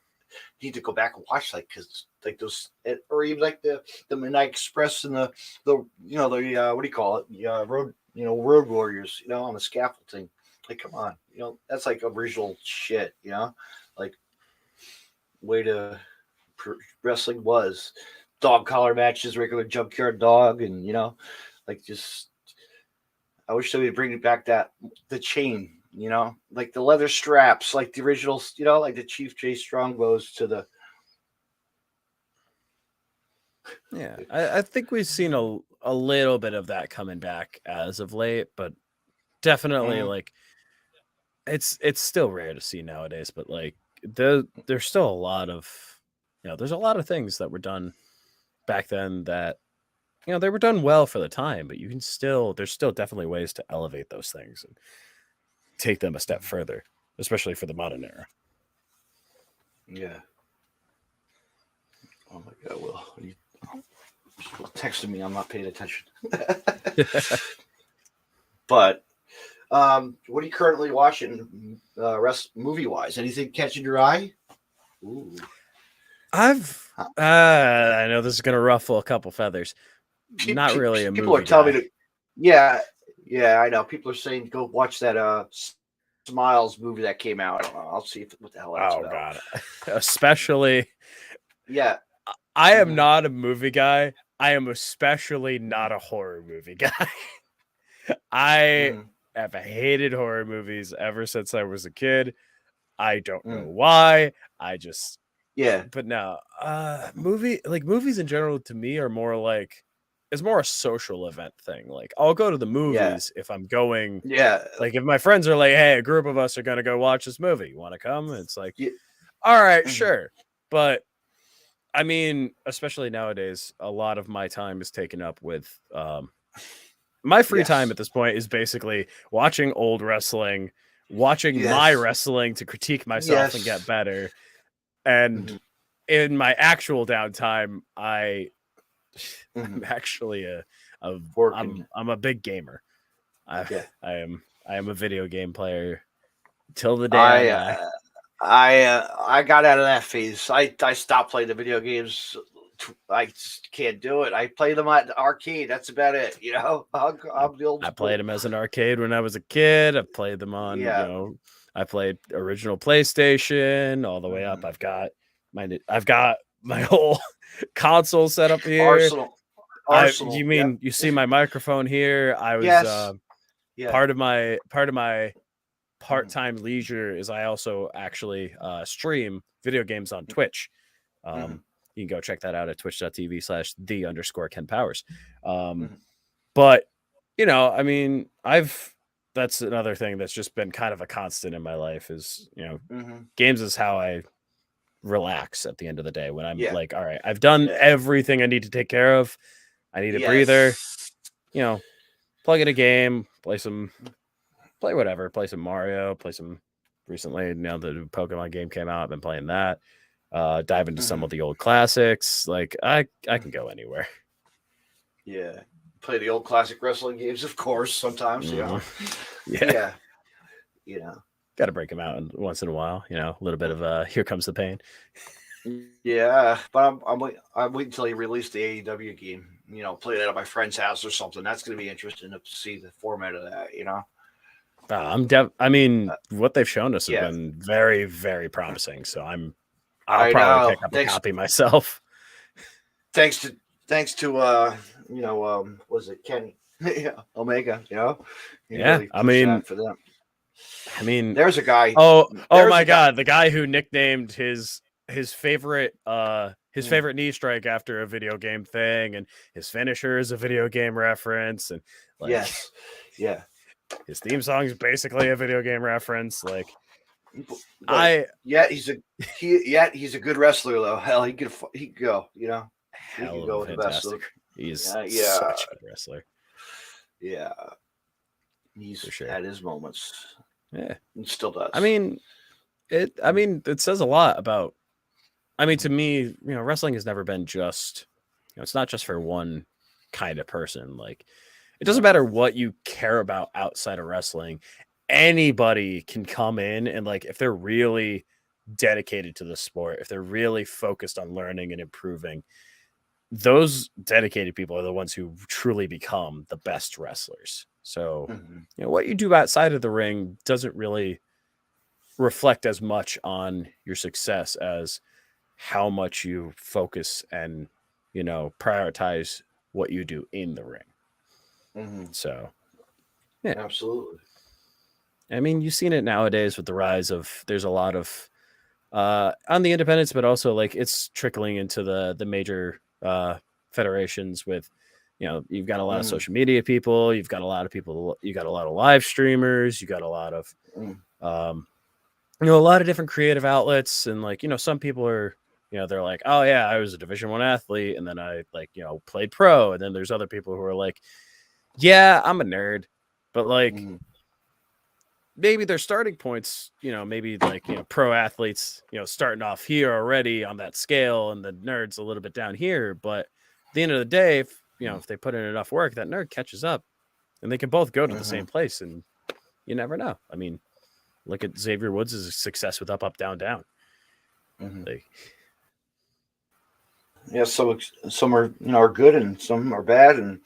need to go back and watch because like those, or even like the Midnight Express and the what do you call it? Road Warriors, on the scaffolding. Like, come on, that's like original shit, like way to wrestling was. Dog collar matches, regular junkyard dog, and like just I wish they would bring back the chain, like the leather straps, like the original, like the Chief J Strongbows to the. Yeah, I think we've seen a little bit of that coming back as of late, but definitely like it's still rare to see nowadays. But like there's still a lot of there's a lot of things that were done back then that they were done well for the time, but there's still definitely ways to elevate those things and take them a step further, especially for the modern era. Yeah. Oh my God, Will, you texting me? I'm not paying attention. But what are you currently watching movie wise? Anything catching your eye? Ooh. I know this is going to ruffle a couple feathers. Not really a movie. People are telling me to. Yeah, I know. People are saying go watch that Smiles movie that came out. I don't know. I'll see what the hell that's about. God. Especially. Yeah. I am not a movie guy. I am especially not a horror movie guy. I have hated horror movies ever since I was a kid. I don't know why. I just. Yeah, but no, movies in general to me are more like it's more a social event thing. Like I'll go to the movies if I'm going. Yeah, like if my friends are like, "Hey, a group of us are gonna go watch this movie. You want to come?" It's like, all right, sure. But I mean, especially nowadays, a lot of my time is taken up with my free time at this point is basically watching old wrestling, watching my wrestling to critique myself and get better. And in my actual downtime, I'm actually I'm a big gamer. I am a video game player till the day I die. I got out of that phase. I stopped playing the video games. I just can't do it. I played them at the arcade. That's about it. You know, I'm the old I school. played them as an arcade when I was a kid. I played them on, I played original PlayStation all the way up. I've got my whole console set up here. Arsenal. You mean you see my microphone here? I was part of my part-time leisure is I also actually stream video games on Twitch. You can go check that out at twitch.tv/the_Ken Powers. But I mean, that's another thing that's just been kind of a constant in my life is, games is how I relax at the end of the day when I'm like, all right, I've done everything I need to take care of. I need a breather, plug in a game, play some Mario, recently, now the Pokemon game came out. I've been playing that, dive into some of the old classics. Like I can go anywhere. Yeah. Play the old classic wrestling games, of course, sometimes, Yeah. Got to break them out once in a while, a little bit of Here Comes the Pain. Yeah, but I'm waiting until he released the AEW game. Play that at my friend's house or something. That's going to be interesting to see the format of that. I mean, what they've shown us has been very, very promising. So I'll probably pick up a copy myself. Thanks to was it Kenny Omega? Yeah, I mean, for them. There's a guy. Oh my God, the guy who nicknamed his favorite favorite knee strike after a video game thing, and his finisher is a video game reference, and his theme song is basically a video game reference. Like, he's a good wrestler though. Hell, he could go. He could go with the best. He's such a good wrestler. Yeah, he's had his moments. Yeah, and still does. It says a lot about. To me, wrestling has never been just. It's not just for one kind of person. Like, it doesn't matter what you care about outside of wrestling. Anybody can come in and, like, if they're really dedicated to the sport, if they're really focused on learning and improving, those dedicated people are the ones who truly become the best wrestlers. So, what you do outside of the ring doesn't really reflect as much on your success as how much you focus and, prioritize what you do in the ring. So, yeah, absolutely. You've seen it nowadays with the rise of, there's a lot of, on the independents, but also like it's trickling into the major federations with, you've got a lot of social media people, you've got a lot of live streamers, you got a lot of, a lot of different creative outlets. And like, some people are, they're like, oh yeah, I was a Division I athlete. And then I played pro. And then there's other people who are like, yeah, I'm a nerd, but like, maybe their starting points, maybe like, pro athletes, starting off here already on that scale, and the nerd's a little bit down here. But at the end of the day, if they put in enough work, that nerd catches up and they can both go to the same place. And you never know. Look at Xavier Woods' success with Up, Up, Down, Down. Like, yeah, so some are are good and some are bad, and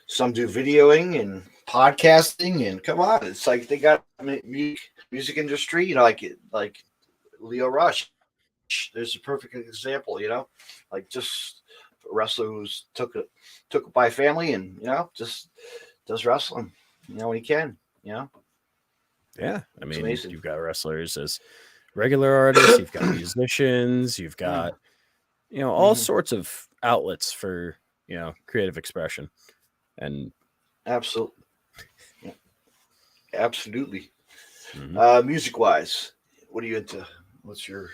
some do videoing and podcasting, and come on, it's like they got music industry, like Leo Rush. There's a perfect example, like just a wrestler who's took it by family and just does wrestling, when he can, Yeah, you've got wrestlers as regular artists, you've got musicians, you've got all sorts of outlets for creative expression, and absolutely. Music wise, what are you into? What's your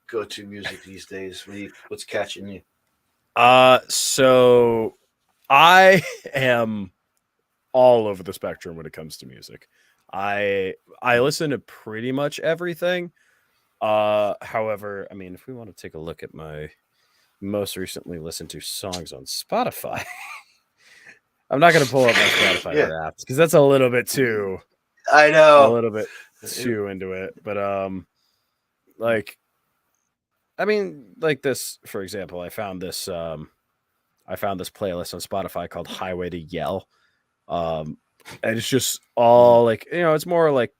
go-to music these days? What's catching you? So I am all over the spectrum when it comes to music. I listen to pretty much everything. However, if we want to take a look at my most recently listened to songs on Spotify, I'm not going to pull up my Spotify wraps because that's a little bit too. I a know. little bit too into it, but like, I mean, like this, for example, I found this playlist on Spotify called Highway to Yell. And it's just all like, it's more like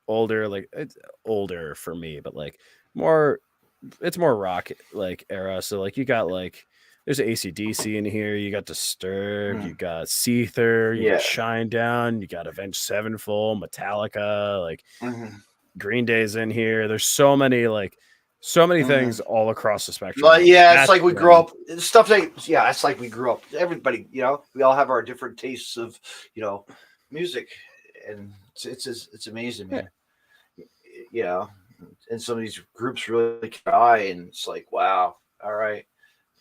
older, like it's older for me, but like more, it's more rock like era. So like you got like, there's AC/DC in here, you got Disturbed, you got Seether, you got Shinedown, you got Avenged Sevenfold, Metallica, like Green Day's in here. There's so many things all across the spectrum. Well, yeah, it's like we grew up. Stuff that, yeah, it's like we grew up. Everybody, we all have our different tastes of, music, and it's amazing, man. And some of these groups really try, and it's like, wow, all right,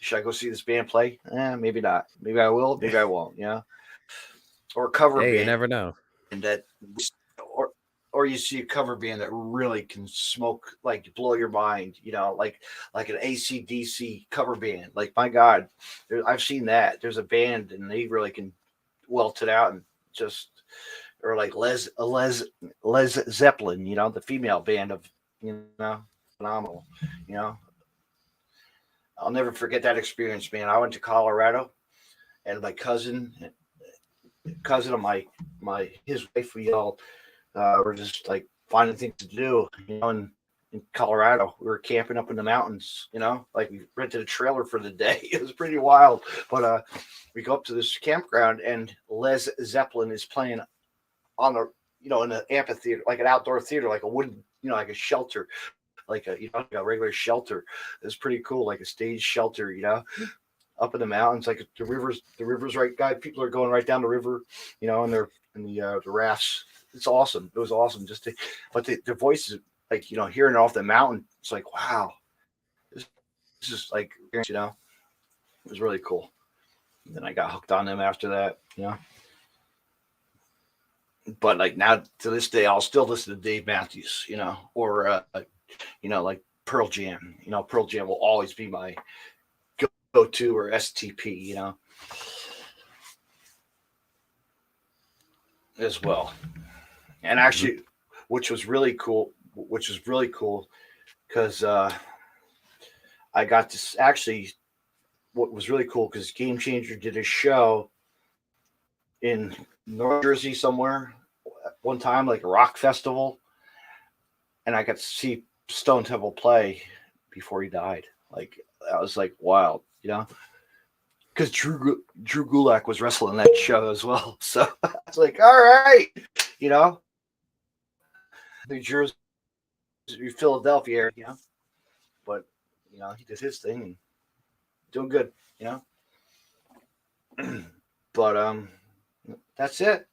should I go see this band play? Maybe not. Maybe I will. Maybe I won't. Or a cover band. You never know. And that, or you see a cover band that really can smoke, like blow your mind, like an AC/DC cover band. Like, my God, I've seen that. There's a band and they really can welt it out, and just, or like Les Zeppelin, the female band of, phenomenal, I'll never forget that experience, man. I went to Colorado, and my cousin of his wife, we all were just like finding things to do, in Colorado. We were camping up in the mountains, like we rented a trailer for the day. It was pretty wild. But we go up to this campground, and Les Zeppelin is playing on the, in an amphitheater, like an outdoor theater, like a wooden, like a shelter, like a regular shelter. It's pretty cool, like a stage shelter, up in the mountains, like the river's right, guy. People are going right down the river, and they're in the rafts. It's awesome. It was awesome but the voices, like, hearing it off the mountain, it's like, wow, this is like, it was really cool. And then I got hooked on them after that, But like now to this day, I'll still listen to Dave Matthews, or like Pearl Jam. Pearl Jam will always be my go-to, or STP, as well. And actually, which was really cool, because I got to actually, what was really cool, because Game Changer did a show in North Jersey somewhere one time, like a rock festival, and I got to see Stone Temple play before he died. Like, I was like, wild, because Drew Gulak was wrestling that show as well. So I was like, all right, New Jersey, Philadelphia, but he did his thing and doing good, But that's it.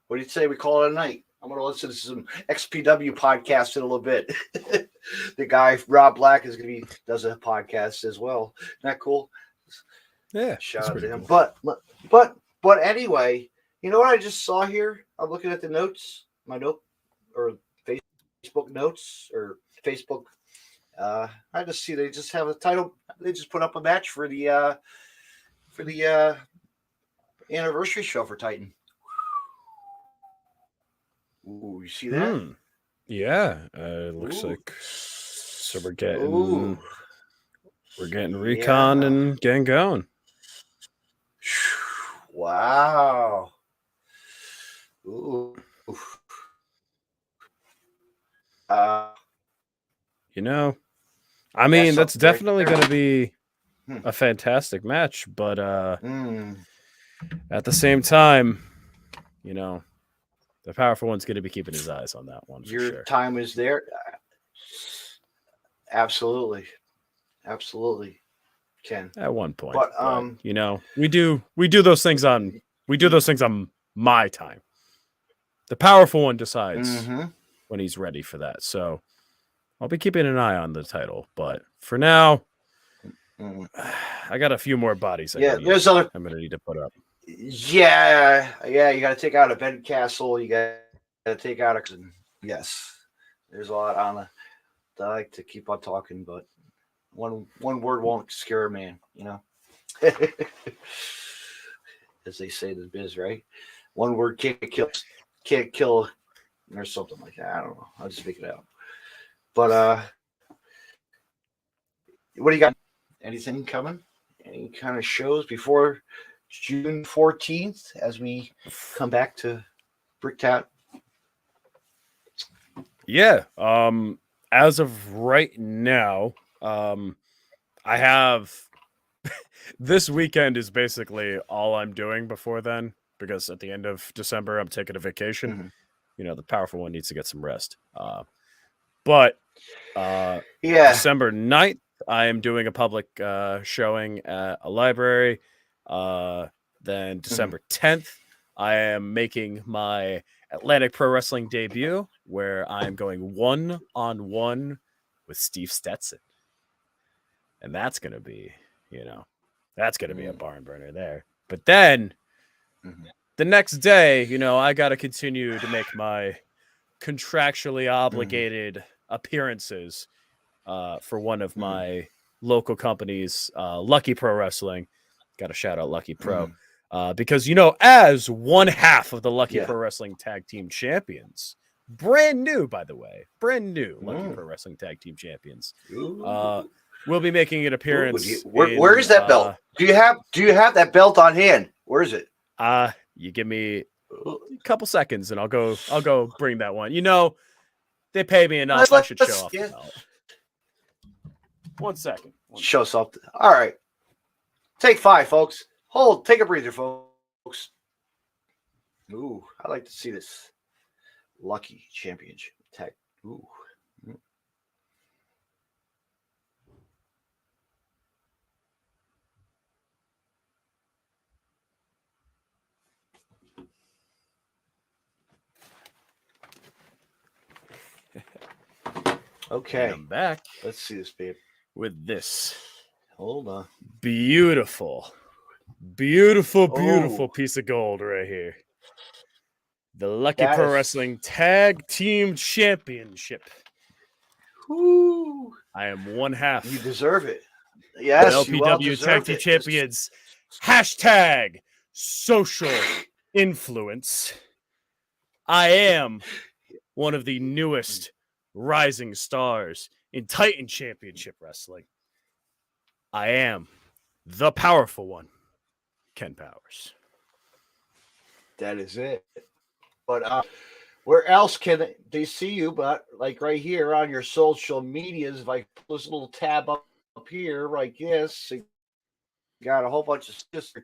What do you say we call it a night? I'm gonna listen to some XPW podcasts in a little bit. The guy Rob Black does a podcast as well. Isn't that cool? Yeah, shout out to him. Cool. But anyway, you know what I just saw here? I'm looking at the notes, my note, or Facebook notes, or Facebook. I just see they just have a title. They just put up a match for the anniversary show for Titan. Ooh, you see that? Yeah, it looks like, so we're getting Recon and getting going. Wow. Ooh. I mean, that's definitely going to be a fantastic match, but at the same time, the powerful one's going to be keeping his eyes on that one. Your time is there. Absolutely, Ken. At one point, but we do those things on my time. The powerful one decides when he's ready for that. So I'll be keeping an eye on the title, but for now, I got a few more bodies. I'm going to need to put up. Yeah. You got to take out a Ben Castle. You got to take out a. Yes, there's a lot on I like to keep on talking, but one word won't scare a man, as they say in the biz, right? One word can't kill or something like that. I don't know. I'll just speak it out. But what do you got? Anything coming? Any kind of shows before June 14th as we come back to Bricktown? Yeah. As of right now, I have this weekend is basically all I'm doing before then, because at the end of December I'm taking a vacation. Mm-hmm. You know, the powerful one needs to get some rest. But December 9th, I am doing a public showing at a library. Then December 10th, I am making my Atlantic Pro Wrestling debut, where I'm going 1-on-1 with Steve Stetson. And that's going to be, that's going to be a barn burner there. But then the next day, I got to continue to make my contractually obligated appearances for one of my local companies, Lucky Pro Wrestling. Got to shout out Lucky Pro. Because, as one half of the Lucky Pro Wrestling Tag Team Champions, brand new, by the way, Lucky Pro Wrestling Tag Team Champions, we'll be making an appearance. Where is that belt? Do you have that belt on hand? Where is it? You give me a couple seconds and I'll go bring that one. They pay me enough. I should show off the belt. 1 second. Show something. All right. Take 5, folks. Take a breather, folks. Ooh, I like to see this Lucky Championship tag. Ooh. Okay. And I'm back. Let's see this, babe. With this. Hold on. Beautiful piece of gold right here. The Lucky Pro Wrestling Tag Team Championship. Woo. I am one half. You deserve it. Yes, LPW Tag Team Champions. Hashtag social influence. I am one of the newest rising stars in Titan Championship Wrestling. I am the powerful one, Ken Powers. That is it. But where else can they see you? But like right here on your social medias, if I put this little tab up here like this, you got a whole bunch of just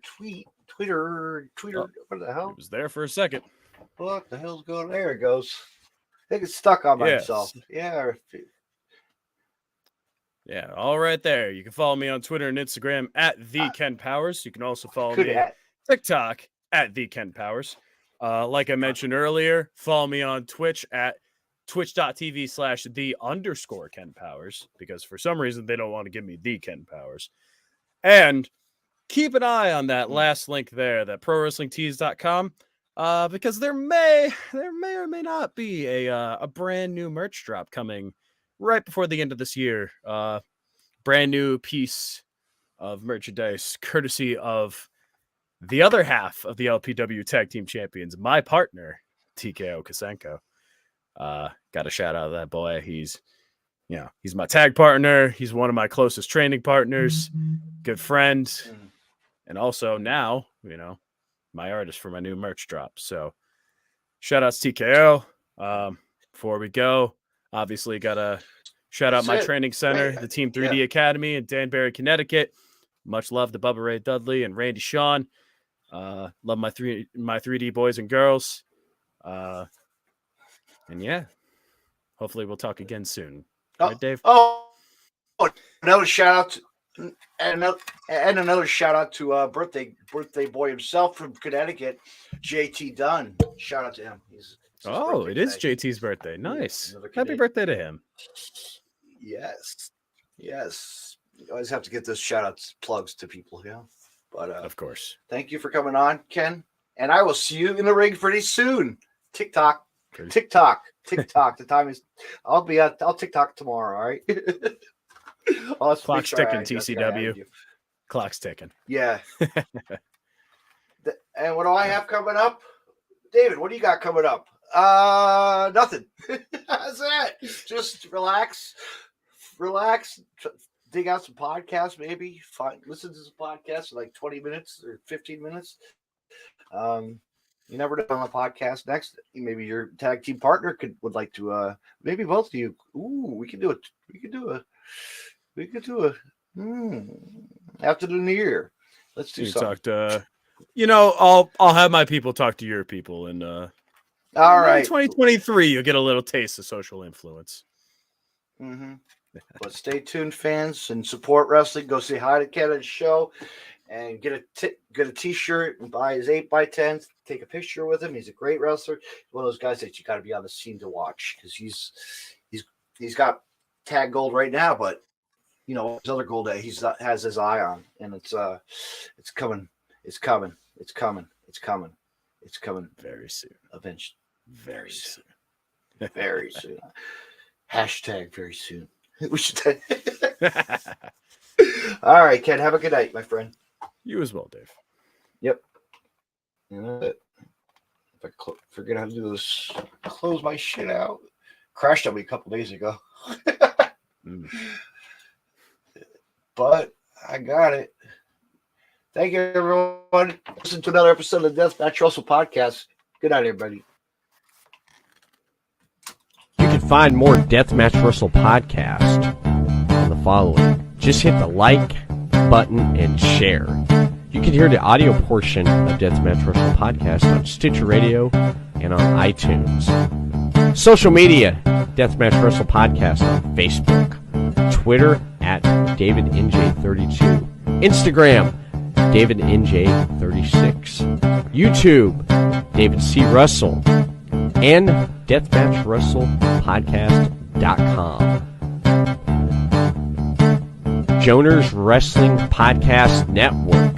Twitter. Oh, what the hell? It was there for a second. What the hell's going on? There it goes. I think it's stuck on myself. Yeah. Yeah, all right there. You can follow me on Twitter and Instagram at the Ken Powers. You can also follow me on TikTok at the Ken Powers. Like I mentioned earlier, follow me on Twitch at twitch.tv/the_Ken Powers, because for some reason they don't want to give me the Ken Powers. And keep an eye on that last link there, that prowrestlingtees.com, because there may or may not be a brand new merch drop coming right before the end of this year. Brand new piece of merchandise courtesy of the other half of the LPW Tag Team Champions, my partner, TKO Kosenko. Got a shout out to that boy. He's my tag partner. He's one of my closest training partners, good friend. And also now, my artist for my new merch drop. So shout outs TKO. Before we go, obviously got to shout out my training center, the Team 3D Academy in Danbury, Connecticut. Much love to Bubba Ray Dudley and Randy Shawn. Love my 3D boys and girls. And yeah, hopefully we'll talk again soon. Right, Dave? Another shout out another shout out to birthday boy himself from Connecticut, JT Dunn. Shout out to him. It is JT's birthday. Nice. Happy birthday to him. Yes. You always have to get those shout outs plugs to people, But of course. Thank you for coming on, Ken. And I will see you in the ring pretty soon. TikTok. The time is I'll TikTok tomorrow, all right? Clock's ticking, TCW. Clock's ticking. Yeah. And what do I have coming up? David, what do you got coming up? Nothing. That's it. Just relax, dig out some podcasts, maybe listen to some podcasts for like 20 minutes or 15 minutes. You never know on the podcast next. Maybe your tag team partner would like to. Maybe both of you. Ooh, we could do it. We could do a. After the new year, let's do something. I'll have my people talk to your people, and all right, 2023, you'll get a little taste of social influence. Mm-hmm. But stay tuned, fans, and support wrestling. Go say hi to Ken at the show, and get a T-shirt and buy his 8x10. Take a picture with him. He's a great wrestler. He's one of those guys that you got to be on the scene to watch because he's got tag gold right now, but his other gold that has his eye on, and it's coming. It's coming Very soon. Eventually. Very soon. Very soon. Hashtag very soon. We should say. All right, Ken. Have a good night, my friend. You as well, Dave. Yep. If I forget how to do this, close my shit out. Crashed on me a couple days ago. But I got it. Thank you, everyone. Listen to another episode of the Deathmatch Russell Podcast. Good night, everybody. You can find more Deathmatch Russell Podcast on the following. Just hit the like button and share. You can hear the audio portion of Deathmatch Russell Podcast on Stitcher Radio and on iTunes. Social media, Deathmatch Russell Podcast on Facebook, Twitter at DavidNJ32, Instagram, DavidNJ36, YouTube, David C. Russell, and DeathmatchRussellPodcast.com. Joner's Wrestling Podcast Network.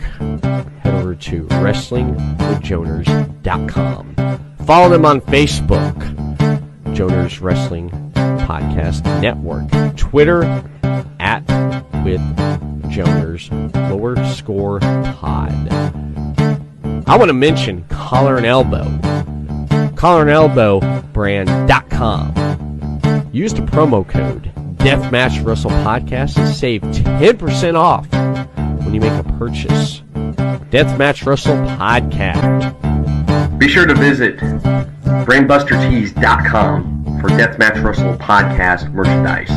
Head over to WrestlingWithJoners.com. Follow them on Facebook, Joner's Wrestling Podcast Network. Twitter at with Joners _pod. I want to mention Collar and Elbow. collarandelbowbrand.com. Use the promo code Deathmatch Russell Podcast and save 10% off when you make a purchase. Deathmatch Russell Podcast. Be sure to visit brainbustertees.com for Deathmatch Russell Podcast merchandise.